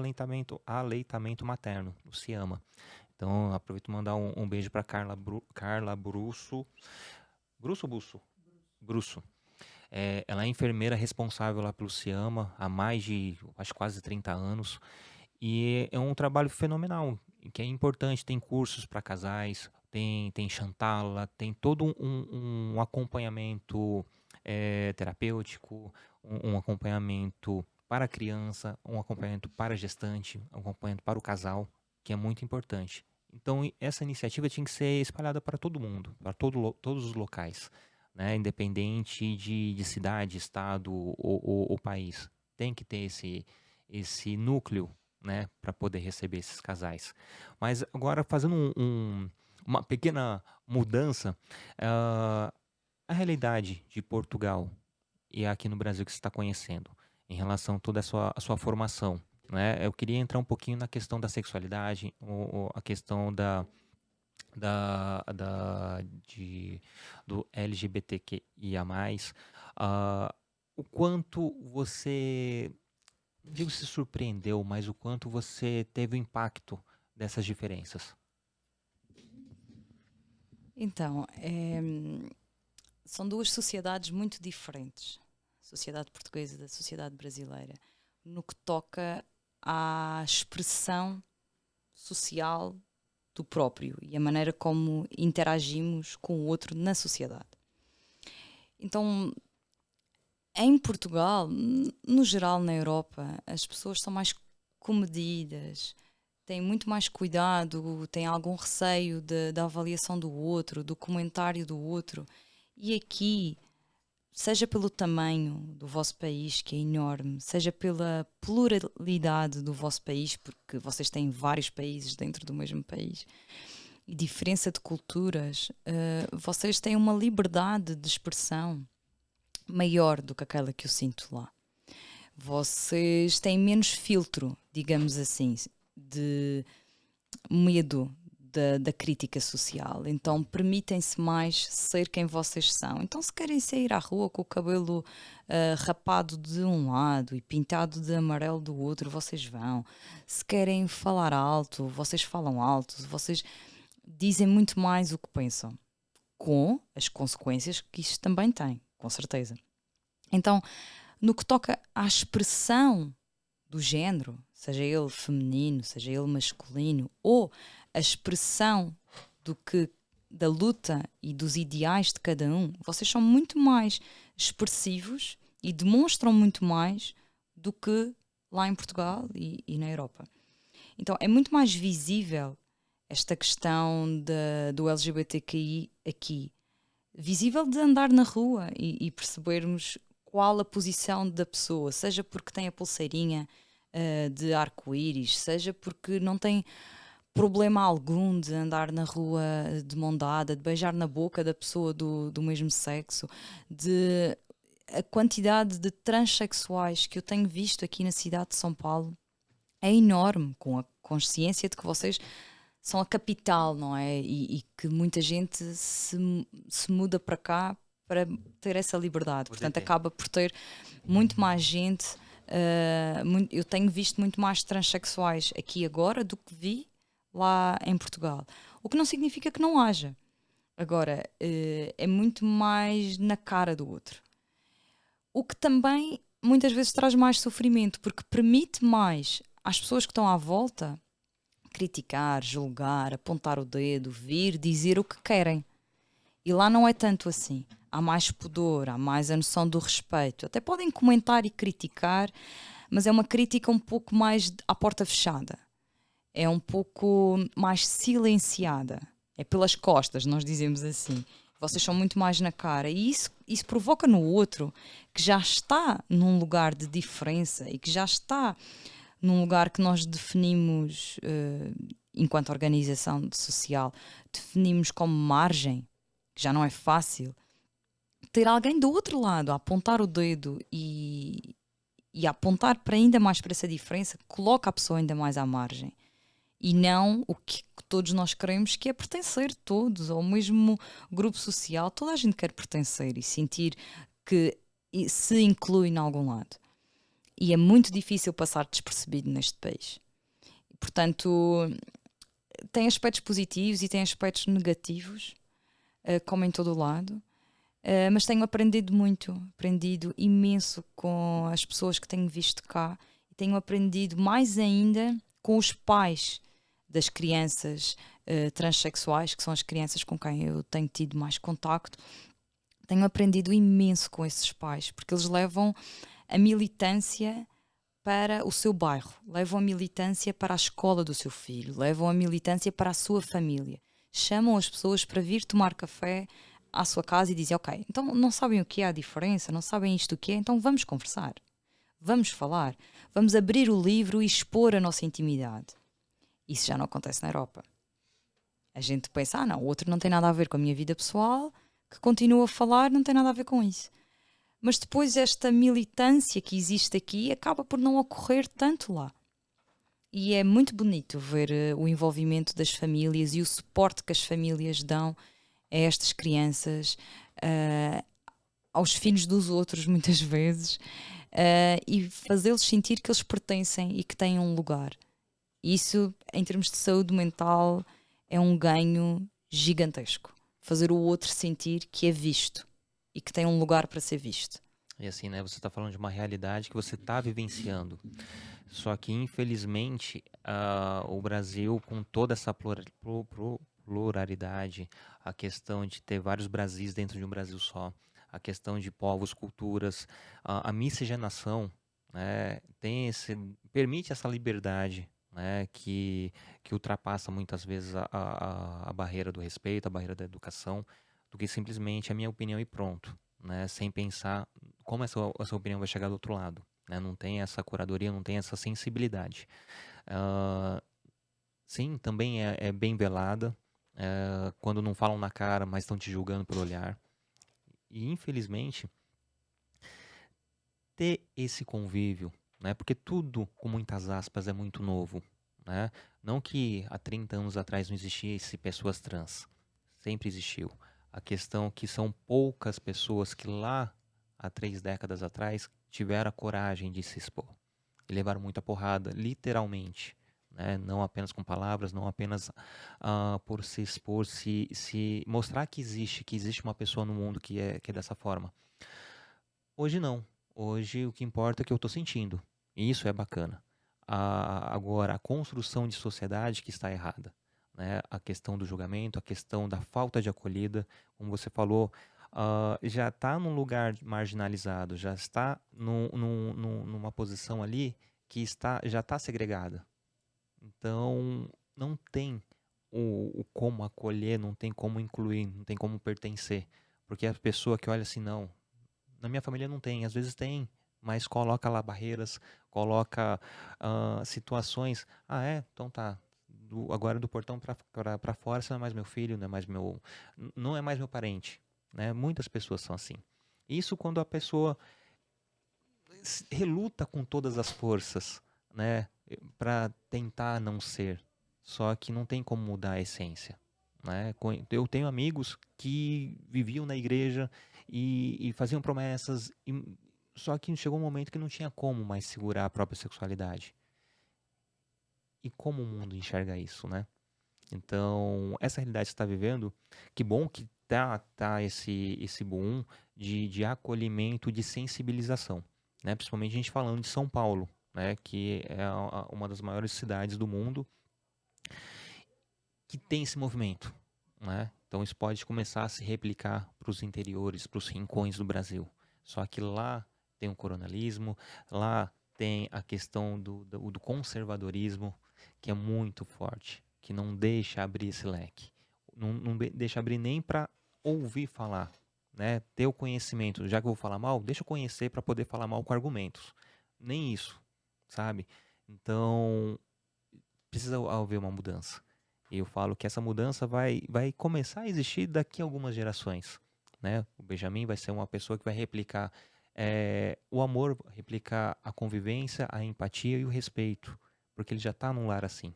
aleitamento materno, o CIAMA. Então aproveito para mandar um beijo para Carla Brusso. Brusso. Ela é enfermeira responsável lá pelo CIAMA há mais de, acho, quase 30 anos. E é um trabalho fenomenal, que é importante. Tem cursos para casais, tem Chantala, tem todo um acompanhamento terapêutico, um acompanhamento para a criança, um acompanhamento para a gestante, um acompanhamento para o casal, que é muito importante. Então essa iniciativa tinha que ser espalhada para todo mundo, para todos os locais, né? Independente de cidade, estado ou país. Tem que ter esse núcleo, né, para poder receber esses casais. Mas agora, fazendo uma pequena mudança, a realidade de Portugal e aqui no Brasil que você está conhecendo, em relação a toda a sua formação, né? Eu queria entrar um pouquinho na questão da sexualidade, a questão do LGBTQIA+, o quanto você, não digo se surpreendeu, mas o quanto você teve o impacto dessas diferenças? Então, são duas sociedades muito diferentes, a sociedade portuguesa e a sociedade brasileira, no que toca à expressão social do próprio e a maneira como interagimos com o outro na sociedade. Então, em Portugal, no geral na Europa, as pessoas são mais comedidas, têm muito mais cuidado, têm algum receio da avaliação do outro, do comentário do outro. E aqui, seja pelo tamanho do vosso país, que é enorme, seja pela pluralidade do vosso país, porque vocês têm vários países dentro do mesmo país, e diferença de culturas, vocês têm uma liberdade de expressão maior do que aquela que eu sinto lá. Vocês têm menos filtro, digamos assim, de medo da crítica social, então permitem-se mais ser quem vocês são. Então, se querem sair à rua com o cabelo rapado de um lado e pintado de amarelo do outro, vocês vão. Se querem falar alto, vocês falam alto. Vocês dizem muito mais o que pensam, com as consequências que isto também tem, com certeza. Então, no que toca à expressão do género, seja ele feminino, seja ele masculino, ou a expressão da luta e dos ideais de cada um, vocês são muito mais expressivos e demonstram muito mais do que lá em Portugal e na Europa. Então é muito mais visível esta questão do LGBTQI aqui, visível de andar na rua e percebermos qual a posição da pessoa, seja porque tem a pulseirinha de arco-íris, seja porque não tem problema algum de andar na rua de mão dada, de beijar na boca da pessoa do mesmo sexo, de a quantidade de transexuais que eu tenho visto aqui na cidade de São Paulo é enorme, com a consciência de que vocês são a capital, não é? E que muita gente se muda para cá para ter essa liberdade. Portanto, acaba por ter muito mais gente. Eu tenho visto muito mais transexuais aqui agora do que vi lá em Portugal. O que não significa que não haja. Agora, é muito mais na cara do outro. O que também muitas vezes traz mais sofrimento, porque permite mais às pessoas que estão à volta criticar, julgar, apontar o dedo, vir, dizer o que querem. E lá não é tanto assim. Há mais pudor, há mais a noção do respeito. Até podem comentar e criticar, mas é uma crítica um pouco mais à porta fechada. É um pouco mais silenciada. É pelas costas, nós dizemos assim. Vocês são muito mais na cara. E isso provoca no outro, que já está num lugar de diferença e que já está num lugar que nós definimos, enquanto organização social, definimos como margem, que já não é fácil, ter alguém do outro lado a apontar o dedo e a apontar para ainda mais para essa diferença, coloca a pessoa ainda mais à margem. E não o que todos nós queremos, que é pertencer todos ao mesmo grupo social. Toda a gente quer pertencer e sentir que se inclui em algum lado. E é muito difícil passar despercebido neste país. Portanto, tem aspectos positivos e tem aspectos negativos, como em todo o lado. Mas tenho aprendido imenso com as pessoas que tenho visto cá. E tenho aprendido mais ainda com os pais das crianças transexuais, que são as crianças com quem eu tenho tido mais contacto. Tenho aprendido imenso com esses pais, porque eles levam a militância para o seu bairro, levam a militância para a escola do seu filho, levam a militância para a sua família. Chamam as pessoas para vir tomar café à sua casa e dizem, ok, então não sabem o que é a diferença, não sabem isto o que é, então vamos conversar, vamos falar, vamos abrir o livro e expor a nossa intimidade. Isso já não acontece na Europa. A gente pensa, não, o outro não tem nada a ver com a minha vida pessoal, que continua a falar, não tem nada a ver com isso. Mas depois esta militância que existe aqui acaba por não ocorrer tanto lá. E é muito bonito ver o envolvimento das famílias e o suporte que as famílias dão a estas crianças, aos filhos dos outros muitas vezes, e fazê-los sentir que eles pertencem e que têm um lugar. Isso, em termos de saúde mental, é um ganho gigantesco. Fazer o outro sentir que é visto e que tem um lugar para ser visto. E assim, né, você está falando de uma realidade que você está vivenciando. Só que, infelizmente, o Brasil, com toda essa pluralidade, a questão de ter vários Brasis dentro de um Brasil só, a questão de povos, culturas, a miscigenação, né, permite essa liberdade, né, que ultrapassa muitas vezes a barreira do respeito, a barreira da educação, do que simplesmente a minha opinião e pronto, né, sem pensar como essa opinião vai chegar do outro lado, né? Não tem essa curadoria, não tem essa sensibilidade. Sim, também é bem velada, quando não falam na cara, mas estão te julgando pelo olhar. E, infelizmente, ter esse convívio, né? Porque tudo, com muitas aspas, é muito novo, né? Não que há 30 anos atrás não existisse pessoas trans. Sempre existiu. A questão é que são poucas pessoas que lá, há 3 décadas atrás, tiveram a coragem de se expor. E levaram muita porrada, literalmente. Né? Não apenas com palavras, não apenas por se expor, se mostrar que existe uma pessoa no mundo que é dessa forma. Hoje não. Hoje o que importa é o que eu estou sentindo. E isso é bacana. Agora, a construção de sociedade que está errada. Né? A questão do julgamento, a questão da falta de acolhida, como você falou, já está num lugar marginalizado, já está numa posição ali que já está segregada. Então, não tem o como acolher, não tem como incluir, não tem como pertencer. Porque a pessoa que olha assim, não, na minha família não tem, às vezes tem, mas coloca lá barreiras, coloca situações. Ah, é? Então tá. Agora do portão para fora, você não é mais meu filho, não é mais meu parente. Né? Muitas pessoas são assim. Isso quando a pessoa reluta com todas as forças, né, para tentar não ser. Só que não tem como mudar a essência. Né? Eu tenho amigos que viviam na igreja e faziam promessas, só que chegou um momento que não tinha como mais segurar a própria sexualidade. E como o mundo enxerga isso, né? Então, essa realidade que você está vivendo, que bom que tá esse boom de acolhimento, de sensibilização. Né? Principalmente a gente falando de São Paulo, né? Que é uma das maiores cidades do mundo que tem esse movimento. Né? Então isso pode começar a se replicar para os interiores, para os rincões do Brasil. Só que lá tem o coronelismo, lá tem a questão do conservadorismo, que é muito forte, que não deixa abrir esse leque. Não deixa abrir nem para ouvir falar. Né? Ter o conhecimento, já que eu vou falar mal, deixa eu conhecer para poder falar mal com argumentos. Nem isso, sabe? Então, precisa haver uma mudança. E eu falo que essa mudança vai começar a existir daqui a algumas gerações. Né? O Benjamin vai ser uma pessoa que vai replicar o amor, replicar a convivência, a empatia e o respeito. Porque ele já está num lar assim.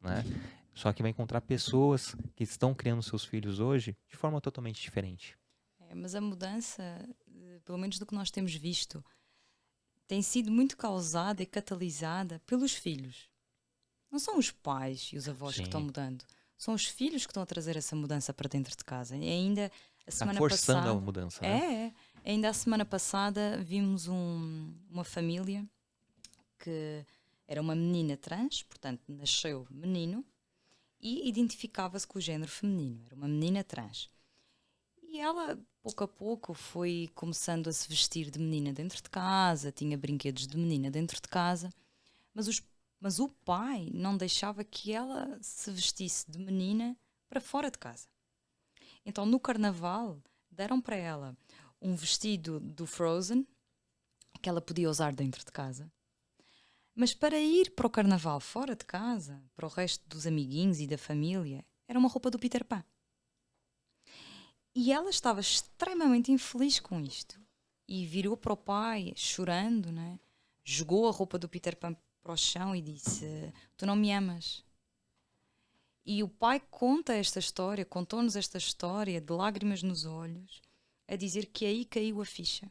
Né? Só que vai encontrar pessoas que estão criando seus filhos hoje de forma totalmente diferente. Mas a mudança, pelo menos do que nós temos visto, tem sido muito causada e catalisada pelos filhos. Não são os pais e os avós que estão mudando. São os filhos que estão a trazer essa mudança para dentro de casa. E ainda a semana forçando passada, a mudança, né? Ainda a semana passada vimos uma família que era uma menina trans, portanto nasceu menino e identificava-se com o género feminino. Era uma menina trans. E ela, pouco a pouco, foi começando a se vestir de menina dentro de casa, tinha brinquedos de menina dentro de casa, mas o pai não deixava que ela se vestisse de menina para fora de casa. Então, no carnaval, deram para ela um vestido do Frozen, que ela podia usar dentro de casa. Mas para ir para o carnaval fora de casa, para o resto dos amiguinhos e da família, era uma roupa do Peter Pan. E ela estava extremamente infeliz com isto. E virou para o pai, chorando, né? Jogou a roupa do Peter Pan para o chão e disse: tu não me amas. E o pai contou-nos esta história de lágrimas nos olhos, a dizer que aí caiu a ficha.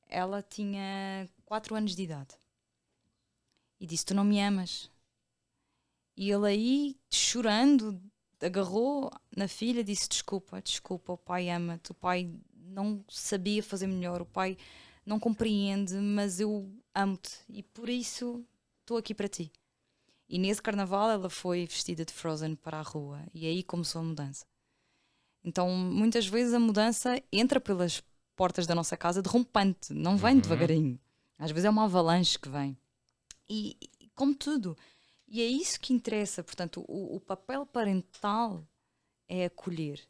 Ela tinha 4 anos de idade. E disse: tu não me amas. E ele aí, chorando, agarrou na filha, disse: desculpa, o pai ama-te, o pai não sabia fazer melhor, o pai não compreende, mas eu amo-te e por isso estou aqui para ti. E nesse carnaval ela foi vestida de Frozen para a rua e aí começou a mudança. Então muitas vezes a mudança entra pelas portas da nossa casa derrompante, não vem devagarinho. Às vezes é uma avalanche que vem. E como tudo. E é isso que interessa. Portanto, o papel parental é acolher.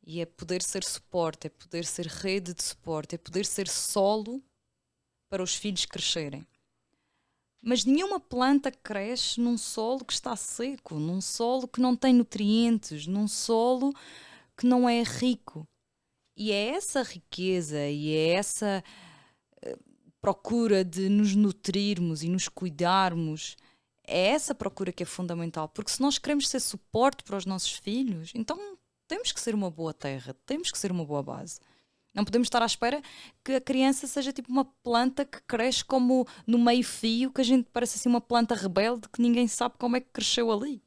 E é poder ser suporte, é poder ser rede de suporte, é poder ser solo para os filhos crescerem. Mas nenhuma planta cresce num solo que está seco, num solo que não tem nutrientes, num solo que não é rico. E é essa riqueza e é essa procura de nos nutrirmos e nos cuidarmos, é essa procura que é fundamental. Porque se nós queremos ser suporte para os nossos filhos, então temos que ser uma boa terra, temos que ser uma boa base. Não podemos estar à espera que a criança seja tipo uma planta que cresce como no meio-fio, que a gente parece assim uma planta rebelde que ninguém sabe como é que cresceu ali.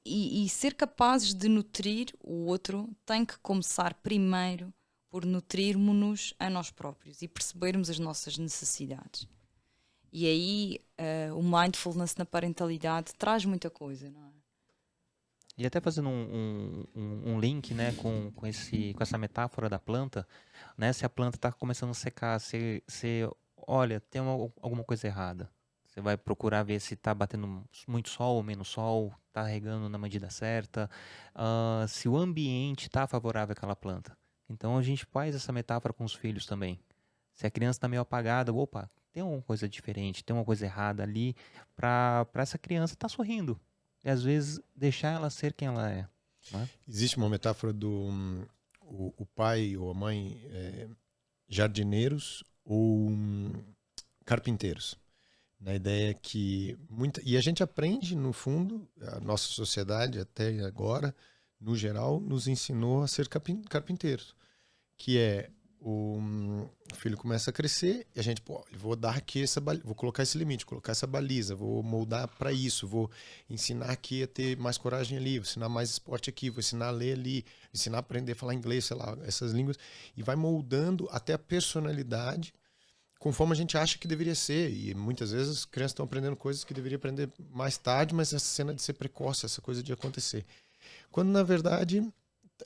E ser capazes de nutrir o outro tem que começar primeiro por nutrirmos-nos a nós próprios e percebermos as nossas necessidades. E aí o mindfulness na parentalidade traz muita coisa, não é? E até fazendo um link, né, com essa metáfora da planta, né, se a planta está começando a secar, você olha, tem alguma coisa errada. Você vai procurar ver se está batendo muito sol ou menos sol, está regando na medida certa, se o ambiente está favorável àquela planta. Então a gente faz essa metáfora com os filhos também. Se a criança está meio apagada, opa, tem alguma coisa diferente, tem uma coisa errada ali, para essa criança estar sorrindo. E às vezes deixar ela ser quem ela é. Né? Existe uma metáfora do o pai ou a mãe jardineiros ou carpinteiros. Na ideia que e a gente aprende, no fundo, a nossa sociedade até agora, no geral, nos ensinou a ser carpinteiros. Que é o filho começa a crescer e a gente, vou dar aqui vou colocar esse limite, colocar essa baliza, vou moldar para isso, vou ensinar aqui a ter mais coragem ali, vou ensinar mais esporte aqui, vou ensinar a ler ali, ensinar a aprender a falar inglês, sei lá, essas línguas, e vai moldando até a personalidade conforme a gente acha que deveria ser. E muitas vezes as crianças estão aprendendo coisas que deveriam aprender mais tarde, mas essa cena de ser precoce, essa coisa de acontecer. Quando, na verdade,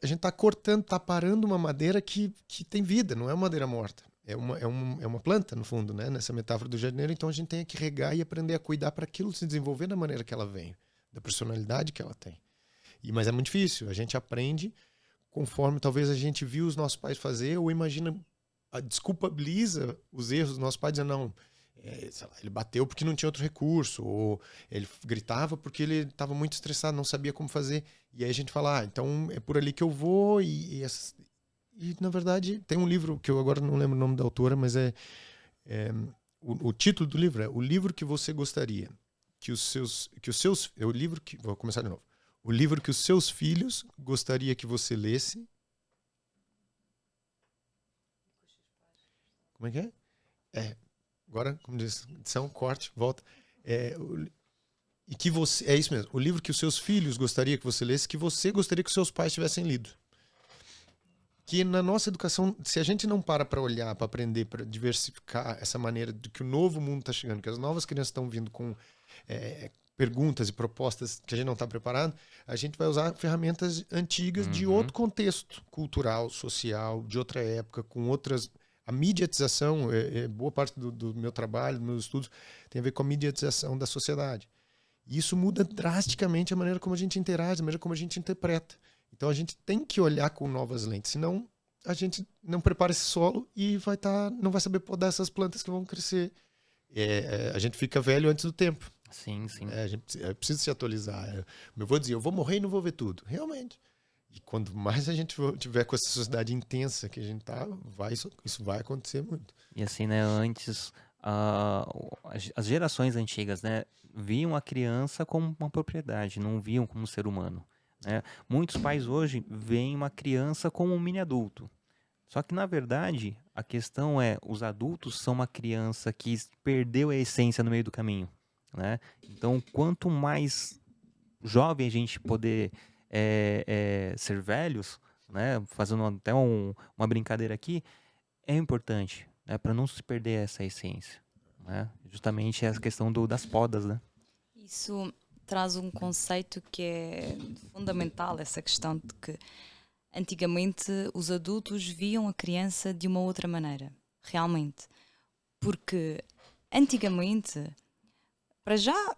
a gente está cortando, está parando uma madeira que tem vida, não é uma madeira morta. É uma planta, no fundo, né? Nessa metáfora do jardineiro. Então a gente tem que regar e aprender a cuidar para aquilo se desenvolver da maneira que ela vem, da personalidade que ela tem. Mas é muito difícil. A gente aprende conforme talvez a gente viu os nossos pais fazer ou imagina, desculpabiliza os erros dos nossos pais, dizendo, não, sei lá, ele bateu porque não tinha outro recurso, ou ele gritava porque ele estava muito estressado, não sabia como fazer. E aí a gente fala, então é por ali que eu vou. E na verdade, tem um livro que eu agora não lembro o nome da autora, mas o título do livro é O Livro que Você Gostaria que os seus é o livro que, vou começar de novo. O livro que os seus filhos gostaria que você lesse. Como é que é? Agora, como diz, edição, corte, volta. E que você, é isso mesmo. O livro que os seus filhos gostaria que você lesse, que você gostaria que os seus pais tivessem lido. Que na nossa educação, se a gente não para olhar, para aprender, para diversificar essa maneira de que o novo mundo está chegando, que as novas crianças estão vindo com perguntas e propostas que a gente não está preparado, a gente vai usar ferramentas antigas de outro contexto cultural, social, de outra época, com outras... A mediatização, boa parte do meu trabalho, dos meus estudos, tem a ver com a mediatização da sociedade. E isso muda drasticamente a maneira como a gente interage, a maneira como a gente interpreta. Então a gente tem que olhar com novas lentes, senão a gente não prepara esse solo e não vai saber podar essas plantas que vão crescer. A gente fica velho antes do tempo. Sim, sim. A gente precisa se atualizar. Eu vou dizer, eu vou morrer e não vou ver tudo. Realmente. E quanto mais a gente tiver com essa sociedade intensa que a gente tá, isso vai acontecer muito. E assim, né, antes, as gerações antigas, né, viam a criança como uma propriedade, não viam como um ser humano. Né? Muitos pais hoje veem uma criança como um mini adulto. Só que, na verdade, a questão os adultos são uma criança que perdeu a essência no meio do caminho. né? Então, quanto mais jovem a gente poder ser velhos, né? Fazendo até uma brincadeira aqui, é importante, né? Para não se perder essa essência, né? Justamente essa questão das podas, né? Isso traz um conceito que é fundamental, essa questão de que antigamente os adultos viam a criança de uma outra maneira, realmente. Porque antigamente, para já,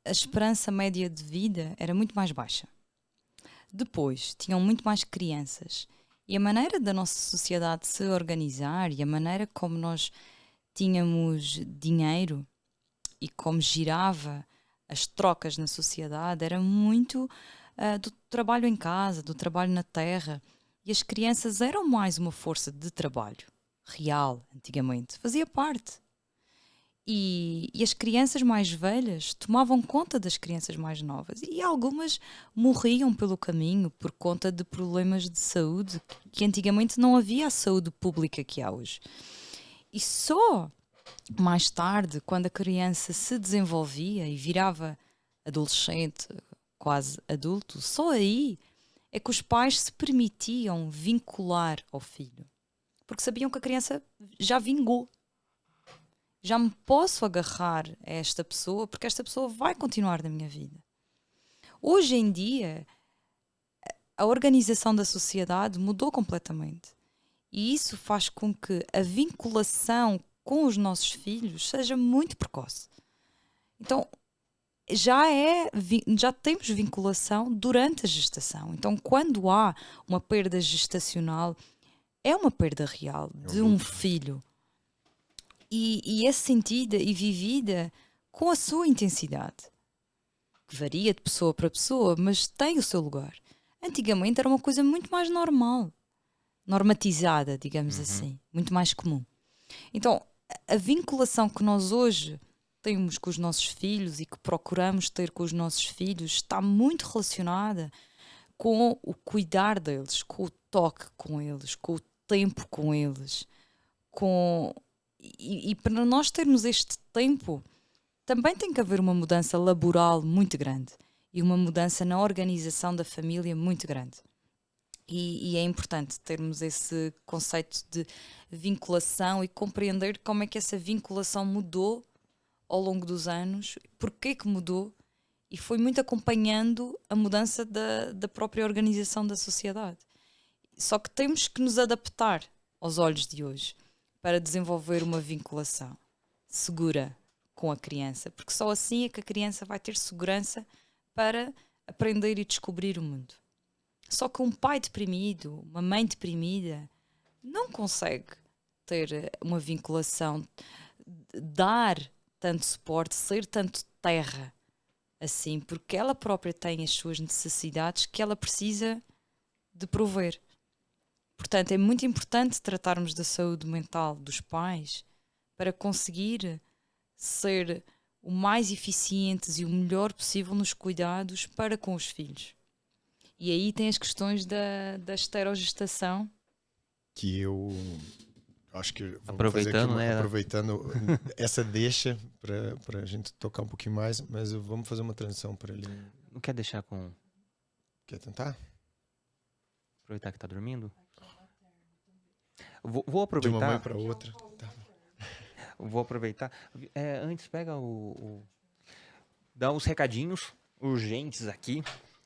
a esperança média de vida era muito mais baixa. Depois, tinham muito mais crianças. E a maneira da nossa sociedade se organizar e a maneira como nós tínhamos dinheiro e como girava as trocas na sociedade era muito do trabalho em casa, do trabalho na terra. E as crianças eram mais uma força de trabalho real, antigamente. Fazia parte. E as crianças mais velhas tomavam conta das crianças mais novas. E algumas morriam pelo caminho por conta de problemas de saúde, que antigamente não havia a saúde pública que há hoje. E só mais tarde, quando a criança se desenvolvia e virava adolescente, quase adulto, só aí é que os pais se permitiam vincular ao filho. Porque sabiam que a criança já vingou. Já me posso agarrar a esta pessoa porque esta pessoa vai continuar na minha vida. Hoje em dia, a organização da sociedade mudou completamente. E isso faz com que a vinculação com os nossos filhos seja muito precoce. Então, já temos vinculação durante a gestação. Então, quando há uma perda gestacional, é uma perda real de um filho. E é sentida e vivida com a sua intensidade. Que varia de pessoa para pessoa, mas tem o seu lugar. Antigamente era uma coisa muito mais normal. Normatizada, digamos assim. Muito mais comum. Então, a vinculação que nós hoje temos com os nossos filhos e que procuramos ter com os nossos filhos está muito relacionada com o cuidar deles, com o toque com eles, com o tempo com eles. E para nós termos este tempo, também tem que haver uma mudança laboral muito grande e uma mudança na organização da família muito grande. E é importante termos esse conceito de vinculação e compreender como é que essa vinculação mudou ao longo dos anos, porquê que mudou, e foi muito acompanhando a mudança da própria organização da sociedade. Só que temos que nos adaptar aos olhos de hoje para desenvolver uma vinculação segura com a criança, porque só assim é que a criança vai ter segurança para aprender e descobrir o mundo. Só que um pai deprimido, uma mãe deprimida, não consegue ter uma vinculação, dar tanto suporte, ser tanto terra assim, porque ela própria tem as suas necessidades que ela precisa de prover. Portanto, é muito importante tratarmos da saúde mental dos pais para conseguir ser o mais eficientes e o melhor possível nos cuidados para com os filhos. E aí tem as questões da esterogestação. Que eu acho que vamos aproveitando, fazer aqui né? Aproveitando essa deixa para a gente tocar um pouquinho mais, mas vamos fazer uma transição para ele. Não quer deixar com... Quer tentar? Aproveitar que tá dormindo? Vou De uma mãe aproveitar. para outra. Tá. Vou aproveitar. Antes, pega dá os recadinhos urgentes aqui.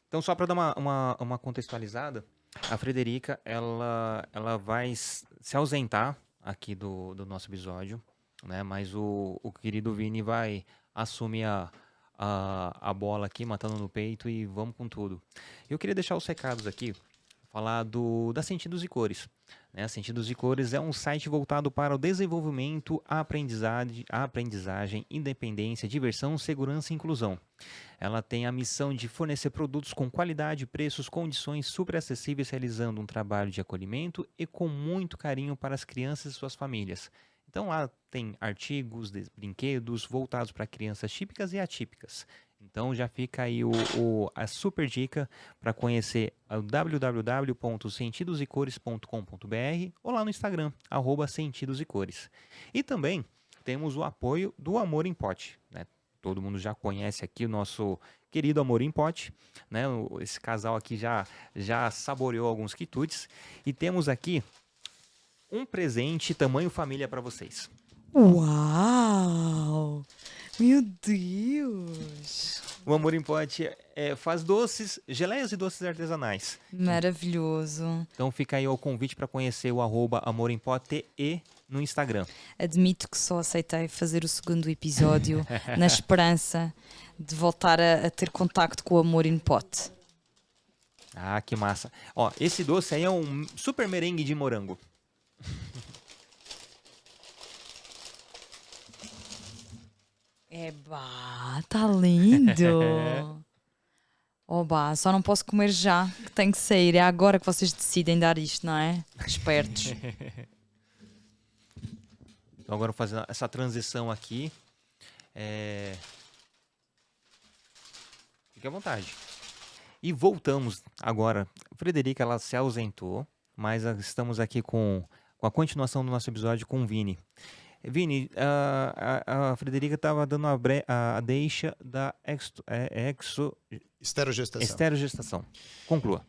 Então, só para dar uma contextualizada, a Frederica, ela vai se ausentar aqui do nosso episódio, né? Mas o querido Vini vai assumir a bola aqui, matando no peito, e vamos com tudo. Eu queria deixar os recados aqui, falar da Sentidos e Cores. Né? Sentidos e Cores é um site voltado para o desenvolvimento, a aprendizagem, independência, diversão, segurança e inclusão. Ela tem a missão de fornecer produtos com qualidade, preços, condições super acessíveis, realizando um trabalho de acolhimento e com muito carinho para as crianças e suas famílias. Então lá tem artigos, brinquedos voltados para crianças típicas e atípicas. Então já fica aí a super dica para conhecer o www.sentidosecores.com.br ou lá no Instagram, @sentidosecores. E também temos o apoio do Amor em Pote, né? todo mundo já conhece aqui o nosso querido Amor em Pote, né? Esse casal aqui já saboreou alguns quitutes. E temos aqui um presente tamanho família para vocês. Uau! Meu Deus! O Amor em Pote faz doces, geleias e doces artesanais. Maravilhoso. Então fica aí o convite para conhecer o @amorempote no Instagram. Admito que só aceitei fazer o segundo episódio na esperança de voltar a ter contacto com o Amor em Pote. Ah, que massa. Ó, esse doce aí é um super merengue de morango. Eba, tá lindo! Oba, só não posso comer já, que tem que sair. É agora que vocês decidem dar isto, não é? Espertos. Então agora fazendo essa transição aqui. Fique à vontade. E voltamos agora. Frederica, ela se ausentou, mas estamos aqui com a continuação do nosso episódio com o Vini. Vini, a Frederica estava dando a deixa da esterogestação. Conclua.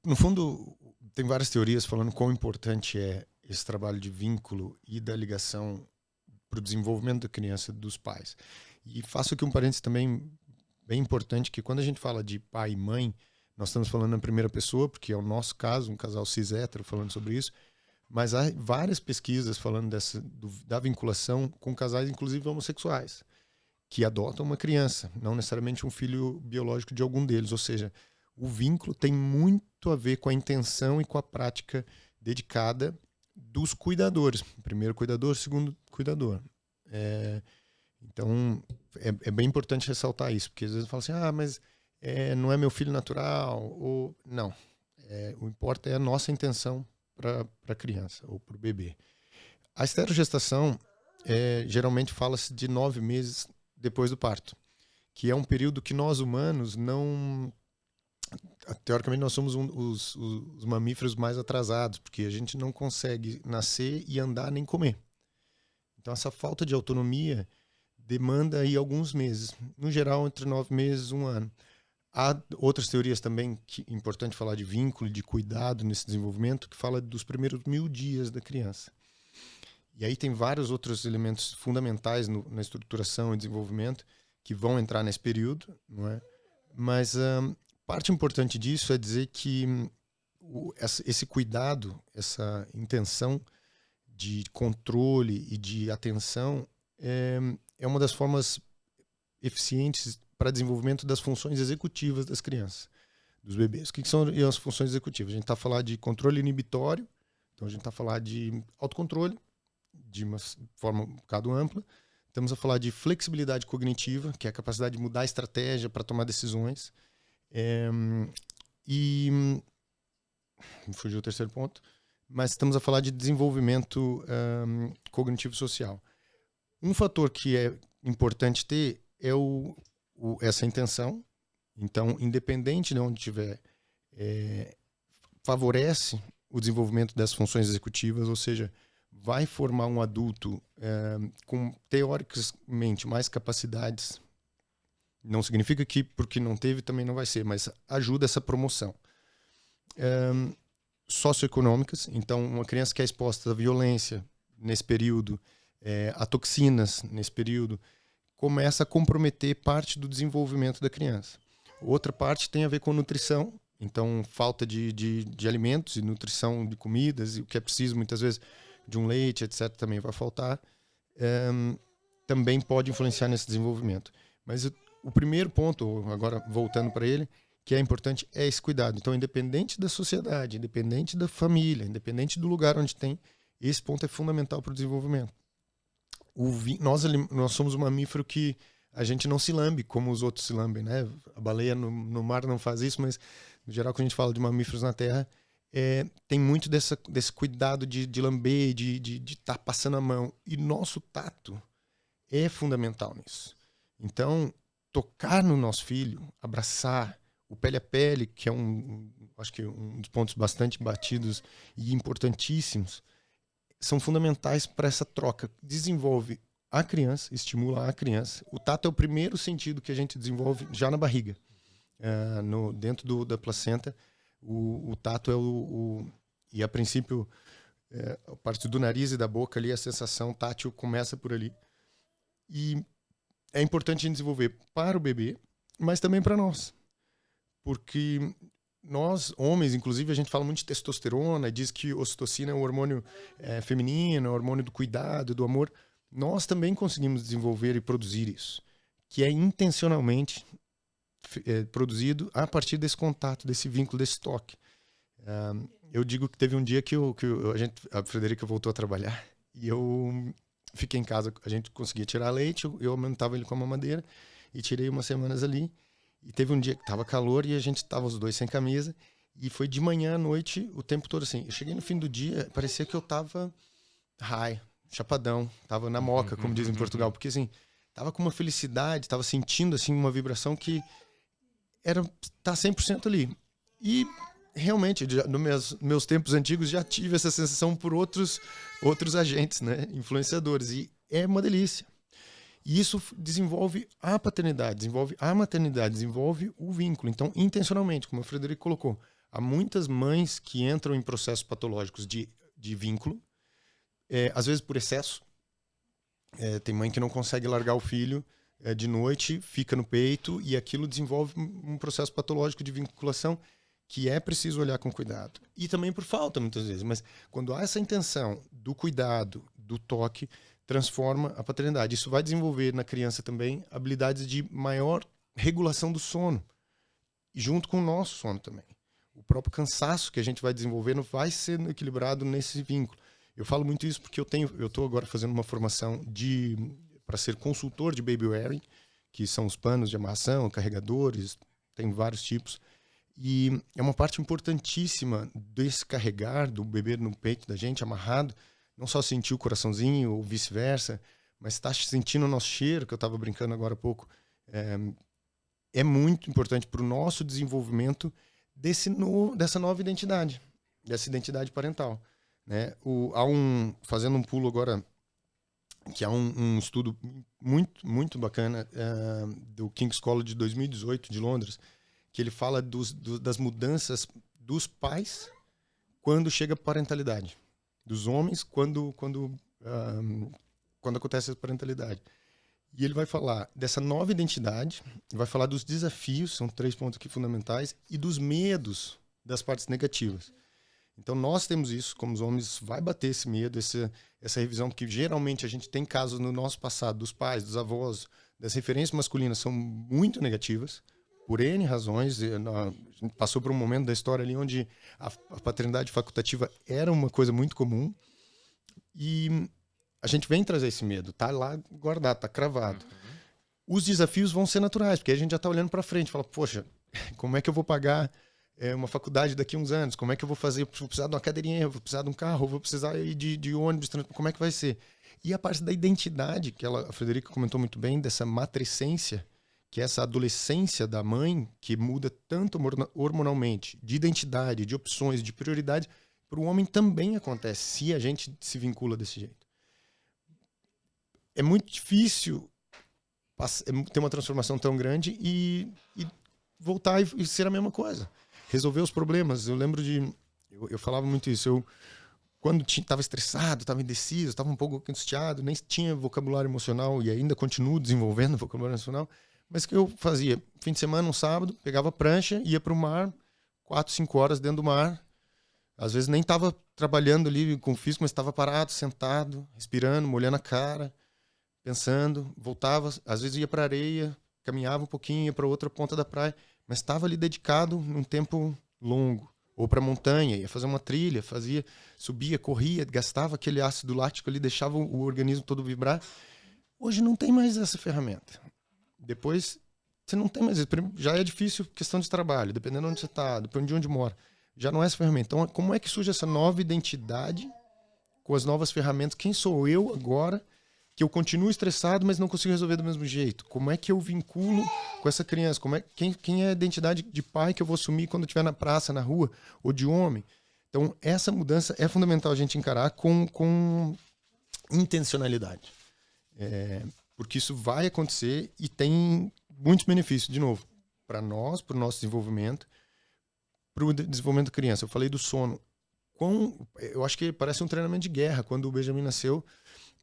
No fundo, tem várias teorias falando quão importante é esse trabalho de vínculo e da ligação para o desenvolvimento da criança dos pais. E faço aqui um parênteses também bem importante, que quando a gente fala de pai e mãe, nós estamos falando na primeira pessoa, porque é o nosso caso, um casal cis hétero falando sobre isso, mas há várias pesquisas falando da vinculação com casais, inclusive homossexuais, que adotam uma criança, não necessariamente um filho biológico de algum deles. Ou seja, o vínculo tem muito a ver com a intenção e com a prática dedicada dos cuidadores. Primeiro cuidador, segundo cuidador. Então, é bem importante ressaltar isso, porque às vezes fala assim, mas não é meu filho natural, ou não. O importa é a nossa intenção para a criança ou para o bebê. A esterogestação, geralmente fala-se de 9 meses depois do parto, que é um período que nós humanos não... Teoricamente, nós somos os mamíferos mais atrasados, porque a gente não consegue nascer e andar nem comer. Então, essa falta de autonomia demanda aí alguns meses. No geral, entre 9 meses e 1 ano. Há outras teorias também, que é importante falar de vínculo e de cuidado nesse desenvolvimento, que fala dos primeiros 1000 dias da criança. E aí tem vários outros elementos fundamentais na estruturação e desenvolvimento que vão entrar nesse período, não é? Mas parte importante disso é dizer que esse cuidado, essa intenção de controle e de atenção é uma das formas eficientes para desenvolvimento das funções executivas das crianças, dos bebês. O que são as funções executivas? A gente está a falar de controle inibitório, então a gente está a falar de autocontrole, de uma forma um bocado ampla. Estamos a falar de flexibilidade cognitiva, que é a capacidade de mudar a estratégia para tomar decisões. E me fugiu o terceiro ponto, mas estamos a falar de desenvolvimento cognitivo social. Um fator que é importante ter é essa intenção. Então, independente de onde estiver, favorece o desenvolvimento das funções executivas, ou seja, vai formar um adulto com, teoricamente, mais capacidades. Não significa que porque não teve também não vai ser, mas ajuda essa promoção. Socioeconômicas, então uma criança que é exposta à violência nesse período, a toxinas nesse período, começa a comprometer parte do desenvolvimento da criança. Outra parte tem a ver com nutrição, então falta de alimentos e nutrição de comidas, e o que é preciso muitas vezes de um leite, etc., também vai faltar, também pode influenciar nesse desenvolvimento. Mas o primeiro ponto, agora voltando para ele, que é importante, é esse cuidado. Então, independente da sociedade, independente da família, independente do lugar onde tem, esse ponto é fundamental para o desenvolvimento. Nós somos um mamífero que a gente não se lambe como os outros se lambem, né? A baleia no mar não faz isso, mas, no geral, quando a gente fala de mamíferos na terra, tem muito desse cuidado de lamber, de estar passando a mão. E nosso tato é fundamental nisso. Então, tocar no nosso filho, abraçar, o pele a pele, que é acho que um dos pontos bastante batidos e importantíssimos, são fundamentais para essa troca. Desenvolve a criança, estimula a criança. O tato é o primeiro sentido que a gente desenvolve já na barriga. Dentro da placenta, o tato é e a princípio, a parte do nariz e da boca ali, a sensação tátil começa por ali. E é importante a gente desenvolver para o bebê, mas também para nós. Porque nós, homens, inclusive, a gente fala muito de testosterona, diz que ocitocina é um hormônio feminino, é um hormônio do cuidado, do amor. Nós também conseguimos desenvolver e produzir isso, que é intencionalmente produzido a partir desse contato, desse vínculo, desse toque. Eu digo que teve um dia que a Frederica voltou a trabalhar e eu fiquei em casa, a gente conseguia tirar leite, eu aumentava ele com a mamadeira e tirei umas semanas ali. E teve um dia que tava calor e a gente tava os dois sem camisa e foi de manhã à noite o tempo todo assim. Eu cheguei no fim do dia, parecia que eu tava high, chapadão, tava na moca, como dizem em Portugal, porque assim, tava com uma felicidade, tava sentindo assim uma vibração que tá 100% ali. E realmente, nos meus tempos antigos já tive essa sensação por outros agentes, né, influenciadores, e é uma delícia. E isso desenvolve a paternidade, desenvolve a maternidade, desenvolve o vínculo. Então, intencionalmente, como o Frederico colocou, há muitas mães que entram em processos patológicos de vínculo, às vezes por excesso. Tem mãe que não consegue largar o filho de noite, fica no peito, e aquilo desenvolve um processo patológico de vinculação que é preciso olhar com cuidado. E também por falta, muitas vezes. Mas quando há essa intenção do cuidado, do toque, transforma a paternidade. Isso vai desenvolver na criança também habilidades de maior regulação do sono, junto com o nosso sono também. O próprio cansaço que a gente vai desenvolvendo vai ser equilibrado nesse vínculo. Eu falo muito isso porque eu estou agora fazendo uma formação para ser consultor de baby wearing, que são os panos de amarração, carregadores, tem vários tipos. E é uma parte importantíssima desse carregar do bebê no peito da gente, amarrado, não só sentir o coraçãozinho ou vice-versa, mas estar sentindo o nosso cheiro, que eu estava brincando agora há pouco. É muito importante para o nosso desenvolvimento dessa nova identidade, dessa identidade parental. Né? Fazendo um pulo agora, que há um estudo muito, muito bacana do King's College de 2018, de Londres, que ele fala das mudanças dos pais quando chega a parentalidade. Dos homens quando acontece a parentalidade. E ele vai falar dessa nova identidade, vai falar dos desafios, são 3 pontos aqui fundamentais, e dos medos das partes negativas. Então nós temos isso, como os homens, vai bater esse medo, essa revisão, porque geralmente a gente tem casos no nosso passado, dos pais, dos avós, das referências masculinas são muito negativas, por N razões. A gente passou por um momento da história ali onde a paternidade facultativa era uma coisa muito comum e a gente vem trazer esse medo, tá lá guardado, tá cravado. Os desafios vão ser naturais, porque a gente já tá olhando para frente, fala, poxa, como é que eu vou pagar uma faculdade daqui a uns anos? Como é que eu vou fazer? Vou precisar de uma cadeirinha, vou precisar de um carro, vou precisar ir de ônibus, como é que vai ser? E a parte da identidade, que a Frederica comentou muito bem, dessa matricência, que é essa adolescência da mãe, que muda tanto hormonalmente, de identidade, de opções, de prioridade, para o homem também acontece, se a gente se vincula desse jeito. É muito difícil ter uma transformação tão grande e voltar e ser a mesma coisa. Resolver os problemas. Eu lembro eu falava muito isso. Quando estava estressado, estava indeciso, estava um pouco angustiado, nem tinha vocabulário emocional e ainda continuo desenvolvendo vocabulário emocional. Mas o que eu fazia? Fim de semana, um sábado, pegava a prancha, ia para o mar, 4, 5 horas dentro do mar. Às vezes nem estava trabalhando ali com o físico, mas estava parado, sentado, respirando, molhando a cara, pensando. Voltava, às vezes ia para a areia, caminhava um pouquinho, ia para outra ponta da praia, mas estava ali dedicado num tempo longo. Ou para a montanha, ia fazer uma trilha, subia, corria, gastava aquele ácido lático ali, deixava o organismo todo vibrar. Hoje não tem mais essa ferramenta. Depois, você não tem mais isso. Já é difícil questão de trabalho, dependendo de onde você está, dependendo de onde mora. Já não é essa ferramenta. Então, como é que surge essa nova identidade com as novas ferramentas? Quem sou eu agora, que eu continuo estressado, mas não consigo resolver do mesmo jeito? Como é que eu vinculo com essa criança? Quem é a identidade de pai que eu vou assumir quando eu estiver na praça, na rua, ou de homem? Então, essa mudança é fundamental a gente encarar com intencionalidade. Porque isso vai acontecer e tem muitos benefícios, de novo, para nós, para o nosso desenvolvimento, para o desenvolvimento da criança. Eu falei do sono. Eu acho que parece um treinamento de guerra. Quando o Benjamin nasceu,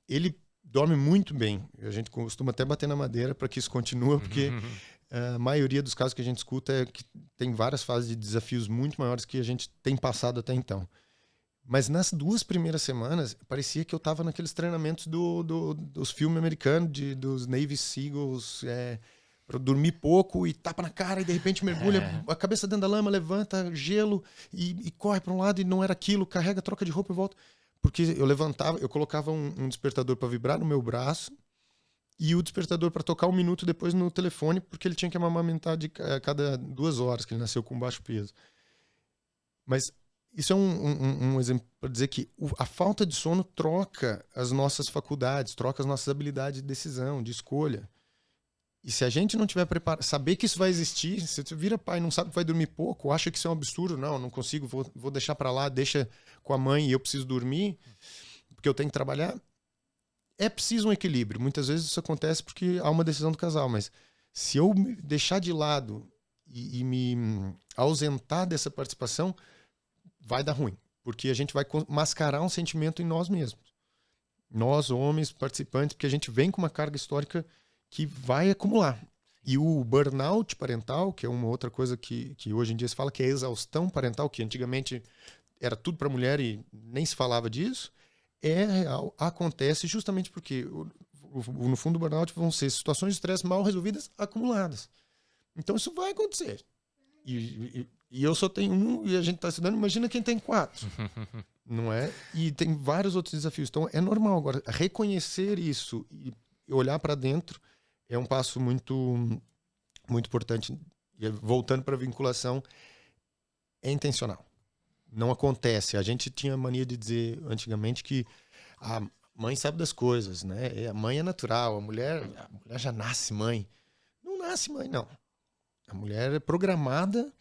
ele dorme muito bem. A gente costuma até bater na madeira para que isso continue, porque a maioria dos casos que a gente escuta é que tem várias fases de desafios muito maiores que a gente tem passado até então. Mas nas 2 primeiras semanas, parecia que eu estava naqueles treinamentos dos filmes americanos, dos Navy Seagulls, para dormir pouco e tapa na cara e de repente mergulha a cabeça dentro da lama, levanta gelo e corre para um lado e não era aquilo, carrega, troca de roupa e volta. Porque eu colocava um despertador para vibrar no meu braço e o despertador para tocar 1 minuto depois no telefone, porque ele tinha que amamentar a cada 2 horas, que ele nasceu com baixo peso. Mas isso é um exemplo para dizer que a falta de sono troca as nossas faculdades, troca as nossas habilidades de decisão, de escolha. E se a gente não tiver preparado, saber que isso vai existir, se você vira pai e não sabe que vai dormir pouco, acha que isso é um absurdo, não consigo, vou deixar para lá, deixa com a mãe e eu preciso dormir, porque eu tenho que trabalhar. É preciso um equilíbrio. Muitas vezes isso acontece porque há uma decisão do casal, mas se eu me deixar de lado e me ausentar dessa participação, vai dar ruim, porque a gente vai mascarar um sentimento em nós mesmos. Nós, homens, participantes, porque a gente vem com uma carga histórica que vai acumular. E o burnout parental, que é uma outra coisa que hoje em dia se fala, que é a exaustão parental, que antigamente era tudo para mulher e nem se falava disso, é real, acontece justamente porque, no fundo, o burnout vão ser situações de estresse mal resolvidas acumuladas. Então isso vai acontecer. E eu só tenho um e a gente está estudando, imagina quem tem 4. Não é? E tem vários outros desafios. Então é normal agora reconhecer isso e olhar para dentro é um passo muito, muito importante. E voltando para a vinculação, é intencional. Não acontece. A gente tinha mania de dizer antigamente que a mãe sabe das coisas, né? A mãe é natural, a mulher já nasce mãe. Não nasce mãe, não. A mulher é programada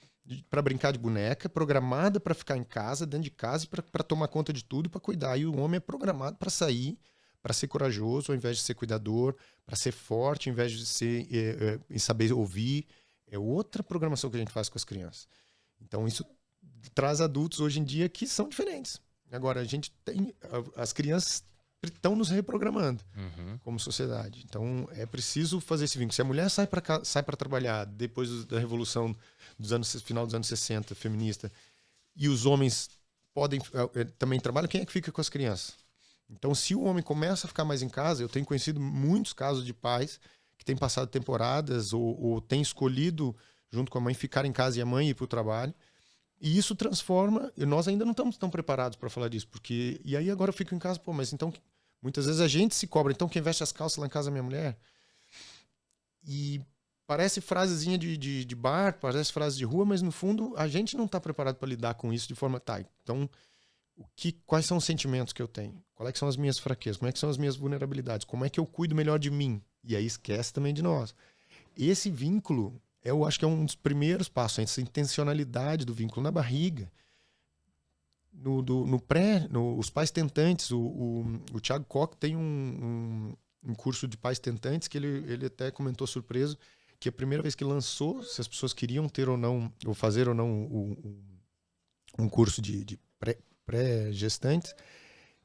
para brincar de boneca, programada para ficar em casa, dentro de casa, para tomar conta de tudo e para cuidar. E o homem é programado para sair, para ser corajoso, ao invés de ser cuidador, para ser forte, ao invés de ser e saber ouvir. É outra programação que a gente faz com as crianças. Então isso traz adultos hoje em dia que são diferentes. Agora, a gente tem... As crianças estão nos reprogramando como sociedade. Então, é preciso fazer esse vínculo. Se a mulher sai para trabalhar depois da revolução final dos anos 60, feminista, e os homens podem também trabalham, quem é que fica com as crianças? Então, se o homem começa a ficar mais em casa, eu tenho conhecido muitos casos de pais que têm passado temporadas ou têm escolhido, junto com a mãe, ficar em casa e a mãe ir para o trabalho. E isso transforma, e nós ainda não estamos tão preparados para falar disso, porque, e aí agora eu fico em casa, pô, mas então, muitas vezes a gente se cobra, então quem veste as calças lá em casa é minha mulher? E parece frasezinha de bar, parece frase de rua, mas no fundo a gente não está preparado para lidar com isso de forma, então, quais são os sentimentos que eu tenho? Quais é que são as minhas fraquezas? Como é que são as minhas vulnerabilidades? Como é que eu cuido melhor de mim? E aí esquece também de nós. Esse vínculo, eu acho que é um dos primeiros passos, essa intencionalidade do vínculo na barriga. Os pais tentantes, o Thiago Koch tem um curso de pais tentantes que ele até comentou surpreso que a primeira vez que lançou, se as pessoas queriam ter ou não, ou fazer ou não um curso de pré-gestantes,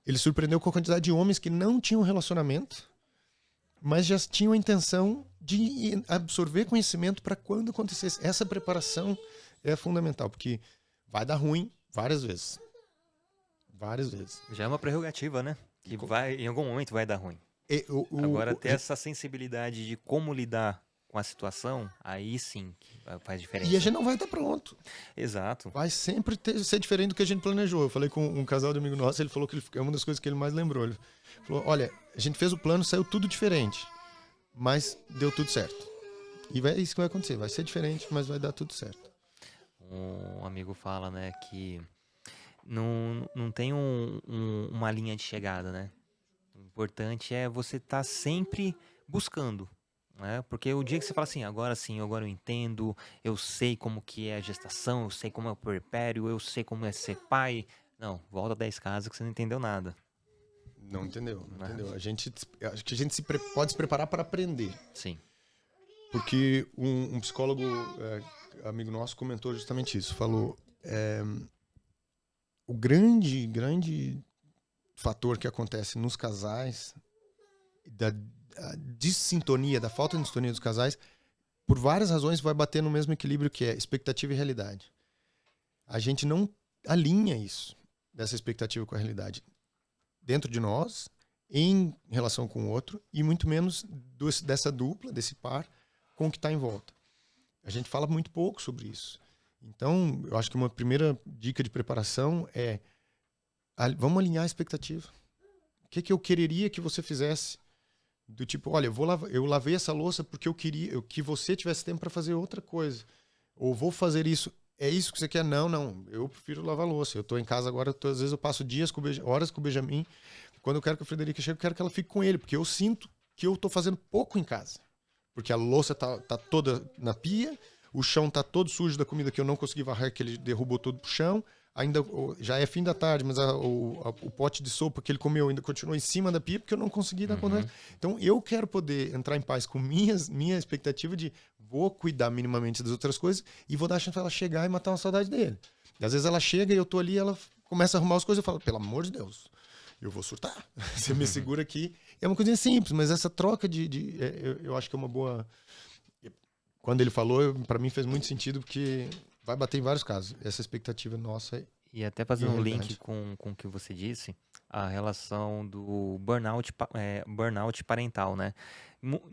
ele surpreendeu com a quantidade de homens que não tinham relacionamento, mas já tinham a intenção de absorver conhecimento para quando acontecesse. Essa preparação é fundamental, porque vai dar ruim várias vezes. Várias vezes. Já é uma prerrogativa, né? Que em algum momento vai dar ruim. Agora, ter essa sensibilidade de como lidar com a situação, aí sim faz diferença. E a gente não vai estar pronto. Exato. Vai sempre ser diferente do que a gente planejou. Eu falei com um casal de amigo nosso, ele falou que é uma das coisas que ele mais lembrou. Ele falou, olha, a gente fez o plano, saiu tudo diferente, mas deu tudo certo. E é isso que vai acontecer. Vai ser diferente, mas vai dar tudo certo. Um amigo fala, né, que não tem uma linha de chegada, né? O importante é você estar sempre buscando. Porque o dia que você fala assim, agora sim, agora eu entendo, eu sei como que é a gestação, eu sei como é o puerpério, eu sei como é ser pai. Não, volta 10 casas que você não entendeu nada. Não entendeu, não entendeu. Acho que a gente pode se preparar para aprender. Sim. Porque um psicólogo, amigo nosso, comentou justamente isso. Falou, o grande fator que acontece nos casais, da dissintonia, da falta de sintonia dos casais, por várias razões vai bater no mesmo equilíbrio que é expectativa e realidade. A gente não alinha isso, dessa expectativa com a realidade, dentro de nós, em relação com o outro, e muito menos dessa dupla, desse par, com o que está em volta. A gente fala muito pouco sobre isso. Então, eu acho que uma primeira dica de preparação é vamos alinhar a expectativa. O que eu quereria que você fizesse? Do tipo, olha, eu lavei essa louça porque eu queria que você tivesse tempo para fazer outra coisa. Ou vou fazer isso. É isso que você quer? Não. Eu prefiro lavar louça. Eu estou em casa agora, às vezes eu passo horas com o Benjamin. Quando eu quero que a Frederica chegue, eu quero que ela fique com ele, porque eu sinto que eu estou fazendo pouco em casa. Porque a louça tá toda na pia, o chão tá todo sujo da comida que eu não consegui varrer, que ele derrubou tudo pro chão. Ainda já é fim da tarde, mas o pote de sopa que ele comeu ainda continua em cima da pia, porque eu não consegui dar conta. Então eu quero poder entrar em paz com minha expectativa de vou cuidar minimamente das outras coisas e vou dar a chance pra ela chegar e matar uma saudade dele. E às vezes ela chega e eu tô ali, ela começa a arrumar as coisas e eu falo, pelo amor de Deus, eu vou surtar. Você me segura aqui. É uma coisinha simples, mas essa troca eu acho que é uma boa... Quando ele falou, para mim fez muito sentido, porque vai bater em vários casos. Essa expectativa nossa. E até fazendo um link com o que você disse, a relação do burnout parental, né?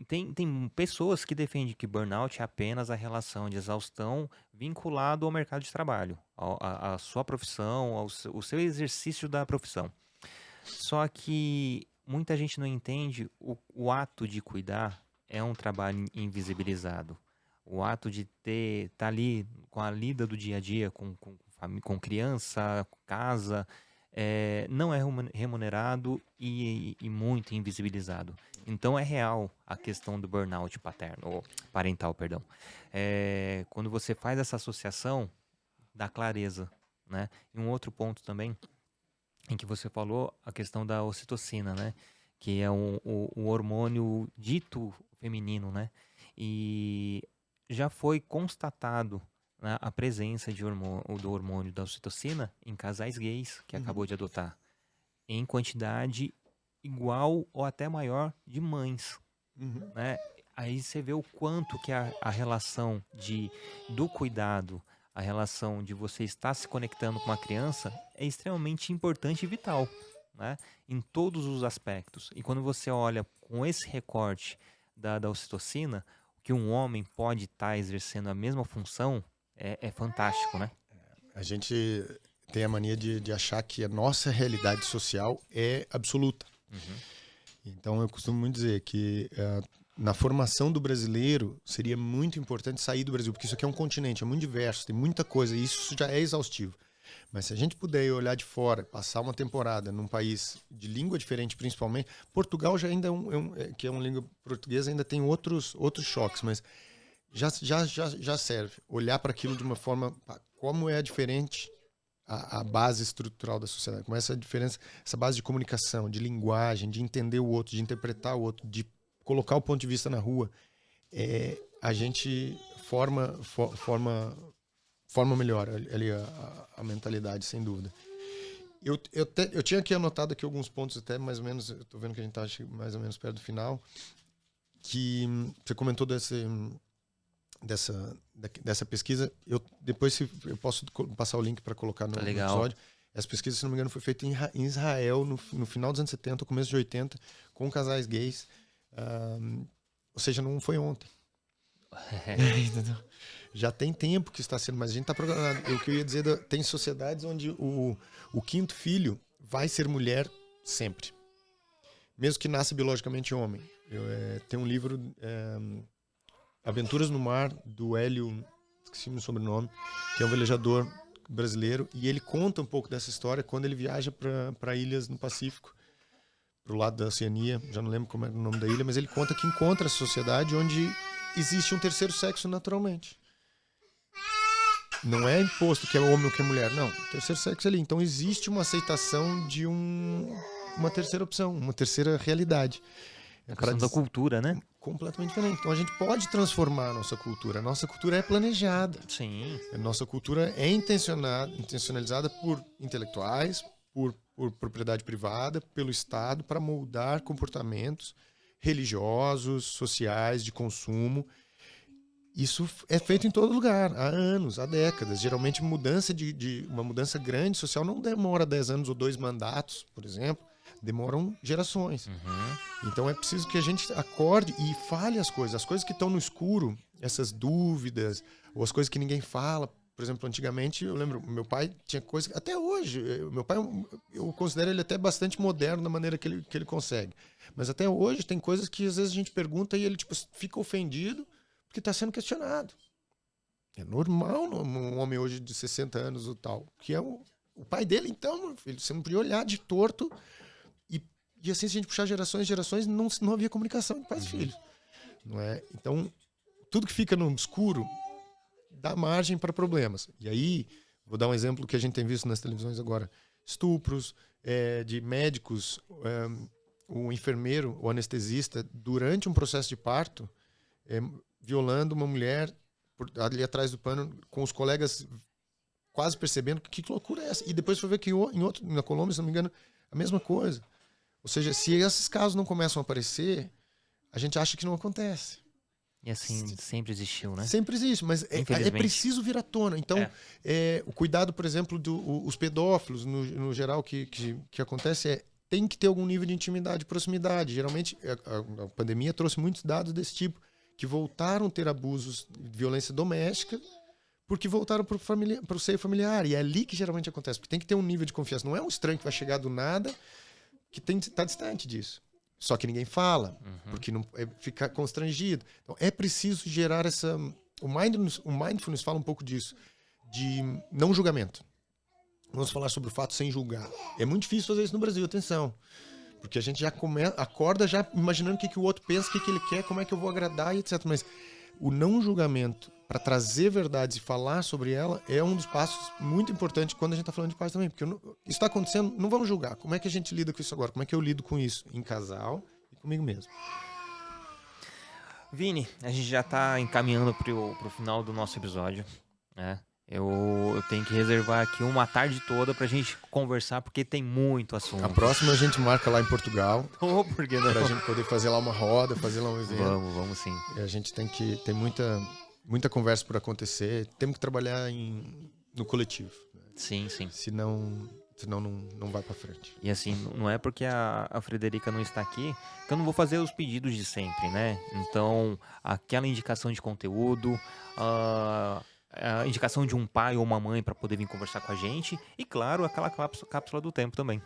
Tem pessoas que defendem que burnout é apenas a relação de exaustão vinculado ao mercado de trabalho, à sua profissão, ao seu exercício da profissão. Só que muita gente não entende o ato de cuidar é um trabalho invisibilizado. O ato de estar ali com a lida do dia a dia, com criança, casa, não é remunerado e muito invisibilizado. Então é real a questão do burnout parental, perdão. Quando você faz essa associação, dá clareza, né? E um outro ponto também, em que você falou a questão da ocitocina, né? Que é o hormônio dito feminino, né? E já foi constatado, né, a presença do hormônio da ocitocina em casais gays que acabou de adotar, em quantidade igual ou até maior de mães, né? Aí você vê o quanto que a relação do cuidado, a relação de você estar se conectando com uma criança é extremamente importante e vital, né? Em todos os aspectos. E quando você olha com esse recorte da ocitocina, que um homem pode estar exercendo a mesma função, é fantástico, né? A gente tem a mania de achar que a nossa realidade social é absoluta. Então eu costumo muito dizer que na formação do brasileiro seria muito importante sair do Brasil, porque isso aqui é um continente, é muito diverso, tem muita coisa, e isso já é exaustivo. Mas se a gente puder olhar de fora, passar uma temporada num país de língua diferente, principalmente, Portugal já ainda que é uma língua portuguesa, ainda tem outros choques, mas já serve. Olhar para aquilo de uma forma, como é diferente a base estrutural da sociedade, como é essa diferença, essa base de comunicação, de linguagem, de entender o outro, de interpretar o outro, de colocar o ponto de vista na rua, a gente forma melhor ali a mentalidade, sem dúvida. Eu tinha aqui anotado aqui alguns pontos, até mais ou menos, eu tô vendo que a gente tá mais ou menos perto do final, que você comentou dessa pesquisa. Depois eu posso passar o link para colocar no episódio. Essa pesquisa, se não me engano, foi feita em Israel no final dos anos 70, começo de 80, com casais gays. Ou seja, não foi ontem. Já tem tempo que está sendo, mas a gente está programado. O que eu ia dizer, tem sociedades onde o quinto filho vai ser mulher sempre, mesmo que nasça biologicamente homem. Tem um livro, Aventuras no Mar, do Hélio, esqueci o meu sobrenome, que é um velejador brasileiro, e ele conta um pouco dessa história quando ele viaja para ilhas no Pacífico, pro lado da Oceania, já não lembro como é o nome da ilha, mas ele conta que encontra essa sociedade onde existe um terceiro sexo naturalmente. Não é imposto que é homem ou que é mulher, não. O terceiro sexo ali. Então existe uma aceitação de uma terceira opção, uma terceira realidade. A questão da cultura, né? Completamente diferente. Então a gente pode transformar a nossa cultura. A nossa cultura é planejada. Sim. A nossa cultura é intencionalizada por intelectuais, por propriedade privada, pelo Estado, para moldar comportamentos religiosos, sociais, de consumo. Isso é feito em todo lugar, há anos, há décadas. Geralmente uma mudança grande social não demora 10 anos ou 2 mandatos, por exemplo. Demoram gerações. Uhum. Então é preciso que a gente acorde e fale as coisas que estão no escuro, essas dúvidas, ou as coisas que ninguém fala. Por exemplo, antigamente, eu lembro, meu pai tinha coisas, até hoje, meu pai, eu considero ele até bastante moderno da maneira que ele consegue. Mas até hoje tem coisas que às vezes a gente pergunta e ele tipo, fica ofendido porque está sendo questionado. É normal um homem hoje de 60 anos ou tal, que é o pai dele, então, meu filho, você não podia olhar de torto. E assim, se a gente puxar gerações, não havia comunicação de pais e filhos. Não é? Então, tudo que fica no escuro dá margem para problemas. E aí, vou dar um exemplo que a gente tem visto nas televisões agora. Estupros de médicos, o enfermeiro, o anestesista, durante um processo de parto, violando uma mulher ali atrás do pano, com os colegas quase percebendo que loucura é essa. E depois foi ver que na Colômbia, se não me engano, a mesma coisa. Ou seja, se esses casos não começam a aparecer, a gente acha que não acontece. E assim, sempre existiu, né? Sempre existe, mas é preciso vir à tona. Então, o cuidado, por exemplo, os pedófilos, no geral, que acontece tem que ter algum nível de intimidade, proximidade. Geralmente, a pandemia trouxe muitos dados desse tipo, que voltaram a ter abusos de violência doméstica, porque voltaram para o seio familiar. E é ali que geralmente acontece, porque tem que ter um nível de confiança. Não é um estranho que vai chegar do nada, que está distante disso. Só que ninguém fala, porque não fica constrangido. Então, é preciso gerar essa... O mindfulness fala um pouco disso, de não julgamento. Vamos falar sobre o fato sem julgar. É muito difícil fazer isso no Brasil, atenção. Porque a gente já acorda já imaginando o que o outro pensa, o que ele quer, como é que eu vou agradar e etc. Mas o não julgamento, para trazer verdades e falar sobre ela, é um dos passos muito importantes quando a gente está falando de paz também. Porque isso está acontecendo, não vamos julgar. Como é que a gente lida com isso agora? Como é que eu lido com isso em casal e comigo mesmo? Vini, a gente já está encaminhando pro final do nosso episódio, né? Eu tenho que reservar aqui uma tarde toda pra gente conversar, porque tem muito assunto. A próxima a gente marca lá em Portugal. Oh, por que não? Pra gente poder fazer lá uma roda, fazer lá um evento. Vamos sim. E a gente tem muita conversa por acontecer. Temos que trabalhar no coletivo. Sim. Senão não vai pra frente. E assim, não é porque a Frederica não está aqui que eu não vou fazer os pedidos de sempre, né? Então, aquela indicação de conteúdo, a indicação de um pai ou uma mãe para poder vir conversar com a gente e, claro, aquela cápsula do tempo também.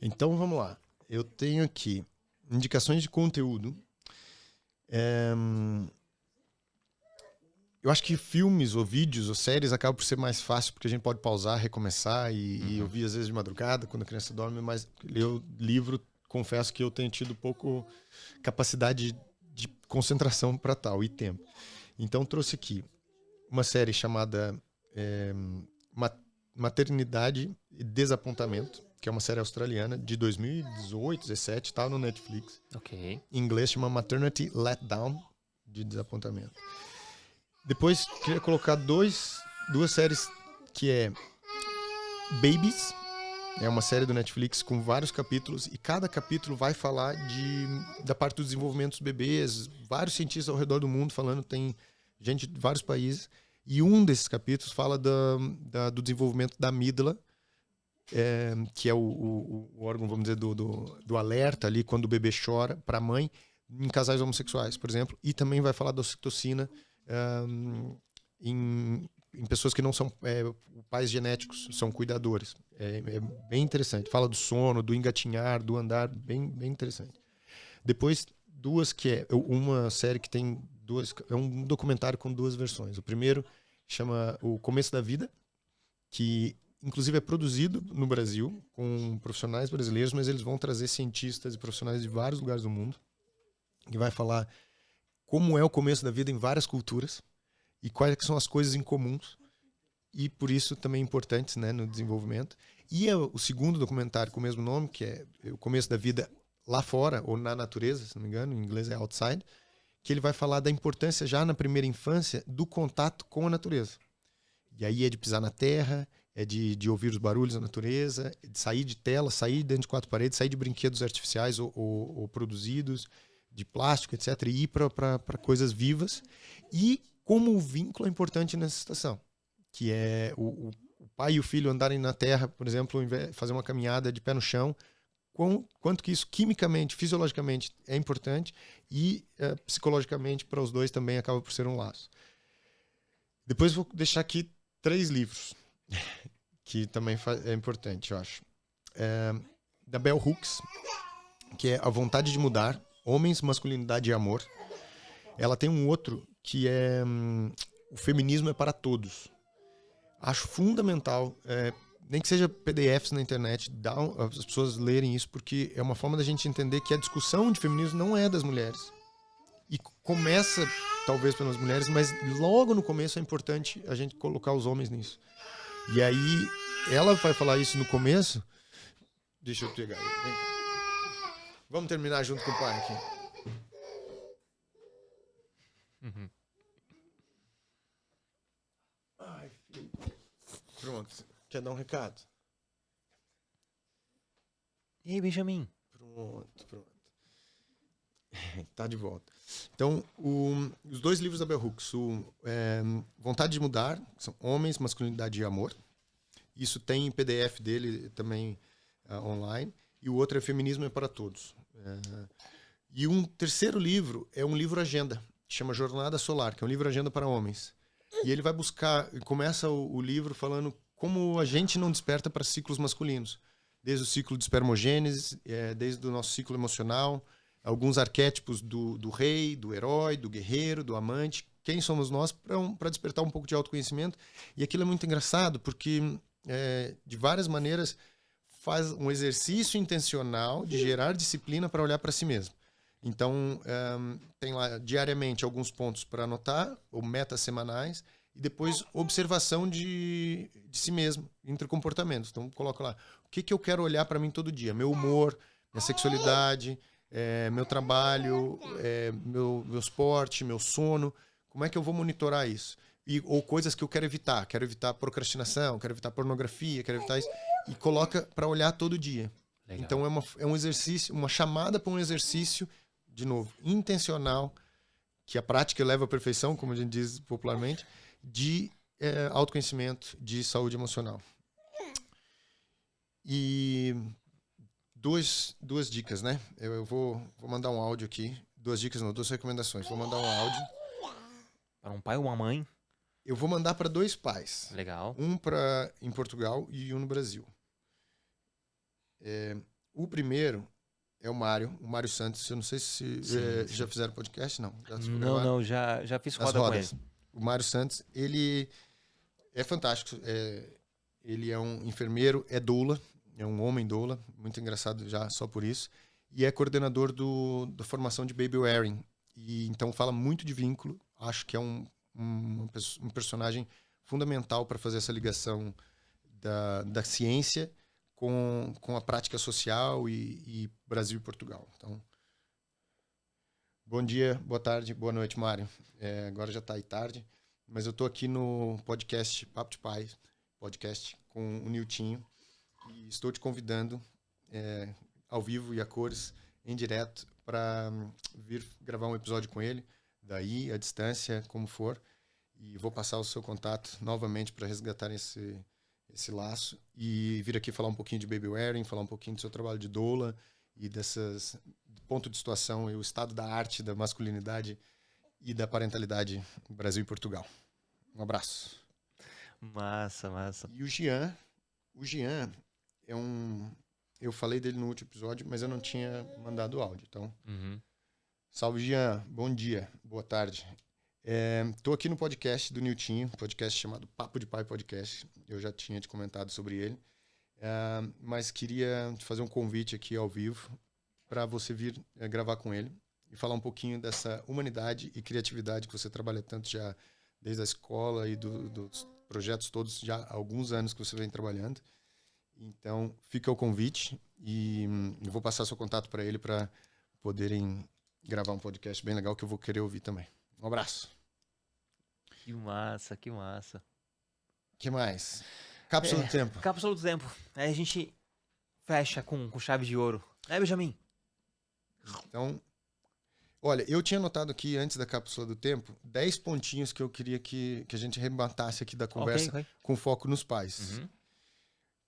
Então, vamos lá. Eu tenho aqui indicações de conteúdo. Eu acho que filmes ou vídeos ou séries acabam por ser mais fácil porque a gente pode pausar, recomeçar e ouvir às vezes de madrugada quando a criança dorme, mas ler livro, confesso que eu tenho tido pouco capacidade de concentração para tal e tempo. Então, trouxe aqui uma série chamada Maternidade e Desapontamento, que é uma série australiana de 2018, 2017, tá no Netflix. Ok. Em inglês chama Maternity Letdown, de desapontamento. Depois, queria colocar duas séries, que é Babies, é uma série do Netflix com vários capítulos, e cada capítulo vai falar da parte do desenvolvimento dos bebês, vários cientistas ao redor do mundo falando, tem gente de vários países, e um desses capítulos fala do desenvolvimento da amígdala, que é o órgão, vamos dizer, do alerta ali quando o bebê chora para a mãe, em casais homossexuais, por exemplo, e também vai falar da ocitocina em pessoas que não são pais genéticos, são cuidadores. É bem interessante. Fala do sono, do engatinhar, do andar, bem, bem interessante. Depois, duas que é uma série que tem é um documentário com duas versões. O primeiro chama O Começo da Vida, que inclusive é produzido no Brasil com profissionais brasileiros, mas eles vão trazer cientistas e profissionais de vários lugares do mundo, que vai falar como é o começo da vida em várias culturas e quais são as coisas incomuns e por isso também importantes, né, no desenvolvimento. E o segundo documentário com o mesmo nome, que é O Começo da Vida Lá Fora, ou Na Natureza, se não me engano, em inglês é Outside, que ele vai falar da importância já na primeira infância do contato com a natureza. E aí é de pisar na terra, é de ouvir os barulhos da natureza, de sair de tela, sair dentro de quatro paredes, sair de brinquedos artificiais ou produzidos, de plástico, etc., e ir para coisas vivas. E como o vínculo é importante nessa situação, que é o pai e o filho andarem na terra, por exemplo, fazer uma caminhada de pé no chão, quanto que isso quimicamente, fisiologicamente é importante e psicologicamente para os dois também acaba por ser um laço. Depois vou deixar aqui 3 livros que também é importante, eu acho. Da Bell Hooks, que é A Vontade de Mudar, Homens, Masculinidade e Amor. Ela tem um outro que é O Feminismo é para Todos. Acho fundamental, nem que seja PDFs na internet, as pessoas lerem isso, porque é uma forma da gente entender que a discussão de feminismo não é das mulheres. E começa, talvez, pelas mulheres, mas logo no começo é importante a gente colocar os homens nisso. E aí, ela vai falar isso no começo. Deixa eu pegar ele. Vem. Vamos terminar junto com o pai aqui. Uhum. Ai, filho. Pronto. Quer dar um recado? E aí, Benjamin? Pronto. Tá de volta. Então, os 2 livros da Bell Hooks, Vontade de Mudar, são Homens, Masculinidade e Amor. Isso tem em PDF dele também online. E o outro é Feminismo é para Todos. E um terceiro livro é um livro agenda, que chama Jornada Solar, que é um livro agenda para homens. E ele vai buscar, começa o livro falando como a gente não desperta para ciclos masculinos. Desde o ciclo de espermogênese, desde o nosso ciclo emocional, alguns arquétipos do rei, do herói, do guerreiro, do amante. Quem somos nós para despertar um pouco de autoconhecimento. E aquilo é muito engraçado, porque de várias maneiras faz um exercício intencional de gerar disciplina para olhar para si mesmo. Então, tem lá diariamente alguns pontos para anotar, ou metas semanais, e depois observação de si mesmo, entre comportamentos. Então, coloca lá, o que eu quero olhar para mim todo dia? Meu humor, minha sexualidade, meu trabalho, meu esporte, meu sono. Como é que eu vou monitorar isso? Ou coisas que eu quero evitar. Quero evitar procrastinação, quero evitar pornografia, quero evitar isso. E coloca para olhar todo dia. Legal. Então, é um exercício, uma chamada para um exercício, de novo, intencional, que a prática leva à perfeição, como a gente diz popularmente, de autoconhecimento, de saúde emocional. E duas dicas, né? Eu vou mandar um áudio aqui. 2 dicas, não, 2 recomendações. Vou mandar um áudio. Para um pai ou uma mãe? Eu vou mandar para 2 pais. Legal. Um em Portugal e um no Brasil. O primeiro é o Mário Santos. Eu não sei se já fizeram podcast, não. Não, já fiz roda com ele. O Mário Santos, ele é fantástico. Ele é um enfermeiro, é doula, é um homem doula, muito engraçado já só por isso. E é coordenador da formação de baby wearing. E então fala muito de vínculo. Acho que é um personagem fundamental para fazer essa ligação da ciência com a prática social e Brasil e Portugal. Então, bom dia, boa tarde, boa noite, Mário. Agora já está aí tarde, mas eu estou aqui no podcast Papo de Pai, podcast com o Niltinho, e estou te convidando ao vivo e a cores, em direto, para vir gravar um episódio com ele, daí, à distância, como for, e vou passar o seu contato novamente para resgatar esse laço e vir aqui falar um pouquinho de baby wearing, falar um pouquinho do seu trabalho de doula e do ponto de situação e o estado da arte, da masculinidade e da parentalidade no Brasil e Portugal. Um abraço. Massa. E o Jean é eu falei dele no último episódio, mas eu não tinha mandado o áudio, então... Salve, Jean. Bom dia. Boa tarde. Estou aqui no podcast do Niltinho, podcast chamado Papo de Pai Podcast. Eu já tinha te comentado sobre ele, mas queria te fazer um convite aqui ao vivo para você vir gravar com ele e falar um pouquinho dessa humanidade e criatividade que você trabalha tanto já desde a escola e dos projetos todos já há alguns anos que você vem trabalhando. Então, fica o convite e eu vou passar seu contato para ele para poderem gravar um podcast bem legal que eu vou querer ouvir também. Um abraço. Que massa, que massa. Que mais? Cápsula do tempo. Cápsula do tempo. Aí a gente fecha com chave de ouro. Né, Benjamin? Então, olha, eu tinha notado aqui, antes da cápsula do tempo, 10 pontinhos que eu queria que a gente rebatasse aqui da conversa Ok. com foco nos pais. Uhum.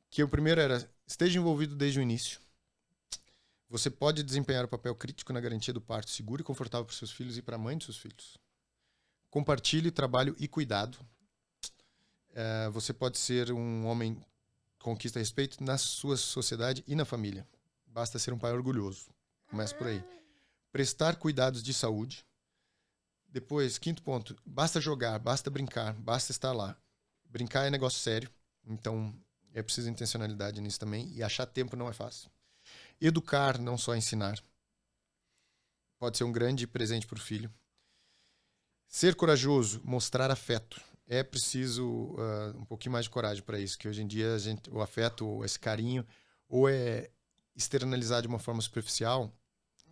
Que o primeiro era, esteja envolvido desde o início. Você pode desempenhar o papel crítico na garantia do parto seguro e confortável para seus filhos e para a mãe de seus filhos. Compartilhe trabalho e cuidado. Você pode ser um homem que conquista respeito na sua sociedade e na família. Basta ser um pai orgulhoso. Começa por aí. Prestar cuidados de saúde. Depois, quinto ponto, basta jogar, basta brincar, basta estar lá. Brincar é negócio sério, então é preciso intencionalidade nisso também, e achar tempo não é fácil. Educar, não só ensinar. Pode ser um grande presente para o filho. Ser corajoso, mostrar afeto. É preciso um pouquinho mais de coragem para isso, que hoje em dia o afeto, esse carinho, ou é externalizar de uma forma superficial,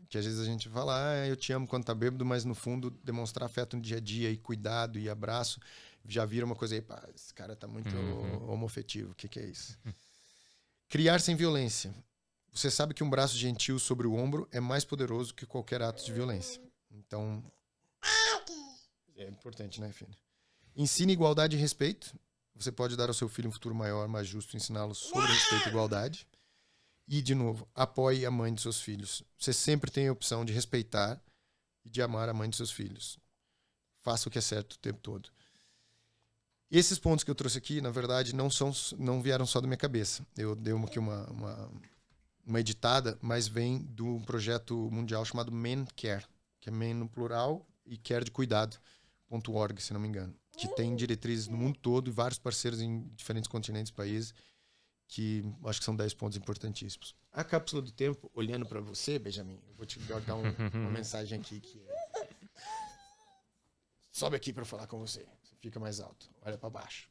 que às vezes a gente fala, eu te amo quando tá bêbado, mas no fundo demonstrar afeto no dia a dia e cuidado e abraço, já vira uma coisa aí, pá, esse cara tá muito homofetivo, o que é isso? Criar sem violência. Você sabe que um braço gentil sobre o ombro é mais poderoso que qualquer ato de violência. Então, é importante, né, filho? Ensine igualdade e respeito. Você pode dar ao seu filho um futuro maior, mais justo, ensiná-lo sobre respeito e igualdade. E, de novo, apoie a mãe de seus filhos. Você sempre tem a opção de respeitar e de amar a mãe de seus filhos. Faça o que é certo o tempo todo. Esses pontos que eu trouxe aqui, na verdade, não vieram só da minha cabeça. Eu dei aqui uma editada, mas vem de um projeto mundial chamado Men Care, que é Men no plural e Care de cuidado.org, se não me engano, que tem diretrizes no mundo todo e vários parceiros em diferentes continentes e países, que acho que são 10 pontos importantíssimos. A cápsula do tempo, olhando para você, Benjamin, eu vou te dar uma mensagem aqui que é... Sobe aqui para falar com você. Você fica mais alto. Olha para baixo.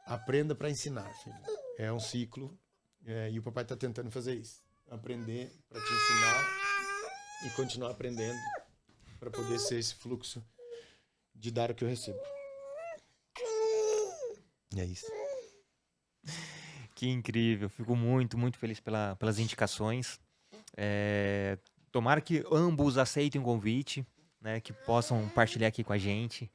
Aprenda para ensinar, filho. É um ciclo e o papai está tentando fazer isso. Aprender para te ensinar e continuar aprendendo para poder ser esse fluxo de dar o que eu recebo. E é isso. Que incrível. Fico muito, muito feliz pelas indicações. Tomara que ambos aceitem o convite, né, que possam partilhar aqui com a gente.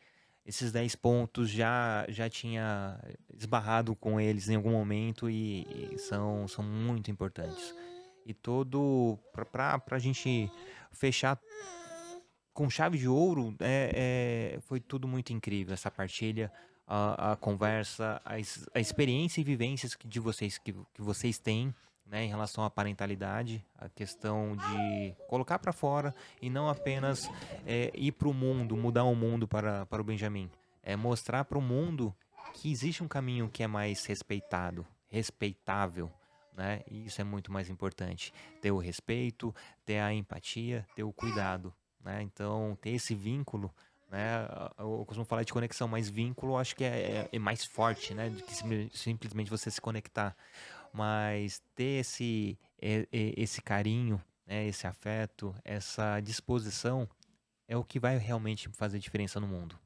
Esses 10 pontos já tinha esbarrado com eles em algum momento e são muito importantes. E todo para a gente fechar com chave de ouro, foi tudo muito incrível, essa partilha, a conversa, a experiência e vivências que vocês têm, né, em relação à parentalidade, a questão de colocar para fora e não apenas ir para o mundo, mudar o mundo para o Benjamin. É mostrar para o mundo que existe um caminho que é mais respeitável, né? E isso é muito mais importante. Ter o respeito, ter a empatia, ter o cuidado, né? Então, ter esse vínculo, né? Eu costumo falar de conexão, mas vínculo eu acho que é mais forte, né? Do que simplesmente você se conectar. Mas ter esse carinho, né? Esse afeto, essa disposição é o que vai realmente fazer diferença no mundo.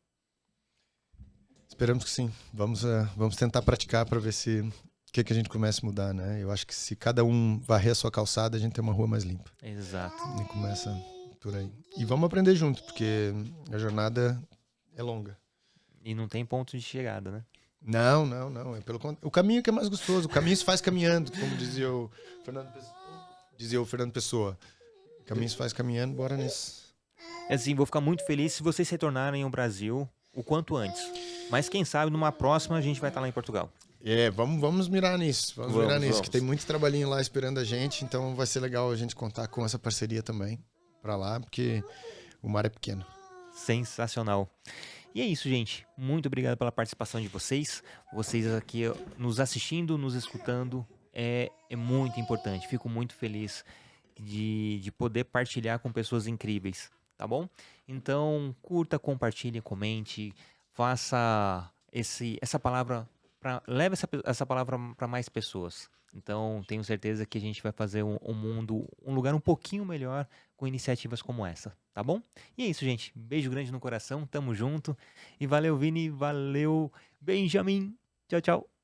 Esperamos que sim. Vamos tentar praticar para ver se o que a gente começa a mudar, né? Eu acho que se cada um varrer a sua calçada, a gente tem uma rua mais limpa. Exato. E começa por aí. E vamos aprender junto, porque a jornada é longa. E não tem ponto de chegada, né? Não. É pelo contrário. O caminho que é mais gostoso. O caminho se faz caminhando, como dizia o Fernando Pessoa. O caminho se faz caminhando, bora nisso. Assim, vou ficar muito feliz se vocês retornarem ao Brasil o quanto antes. Mas quem sabe numa próxima a gente vai estar lá em Portugal. Vamos mirar nisso. Vamos. Que tem muito trabalhinho lá esperando a gente, então vai ser legal a gente contar com essa parceria também para lá, porque o mar é pequeno. Sensacional. E é isso, gente. Muito obrigado pela participação de vocês. Vocês aqui nos assistindo, nos escutando, é muito importante. Fico muito feliz de poder partilhar com pessoas incríveis, tá bom? Então, curta, compartilhe, comente, faça essa palavra leva essa palavra para mais pessoas. Então, tenho certeza que a gente vai fazer um mundo, um lugar um pouquinho melhor com iniciativas como essa, tá bom? E é isso, gente. Beijo grande no coração, tamo junto. E valeu, Vini, valeu, Benjamin. Tchau, tchau.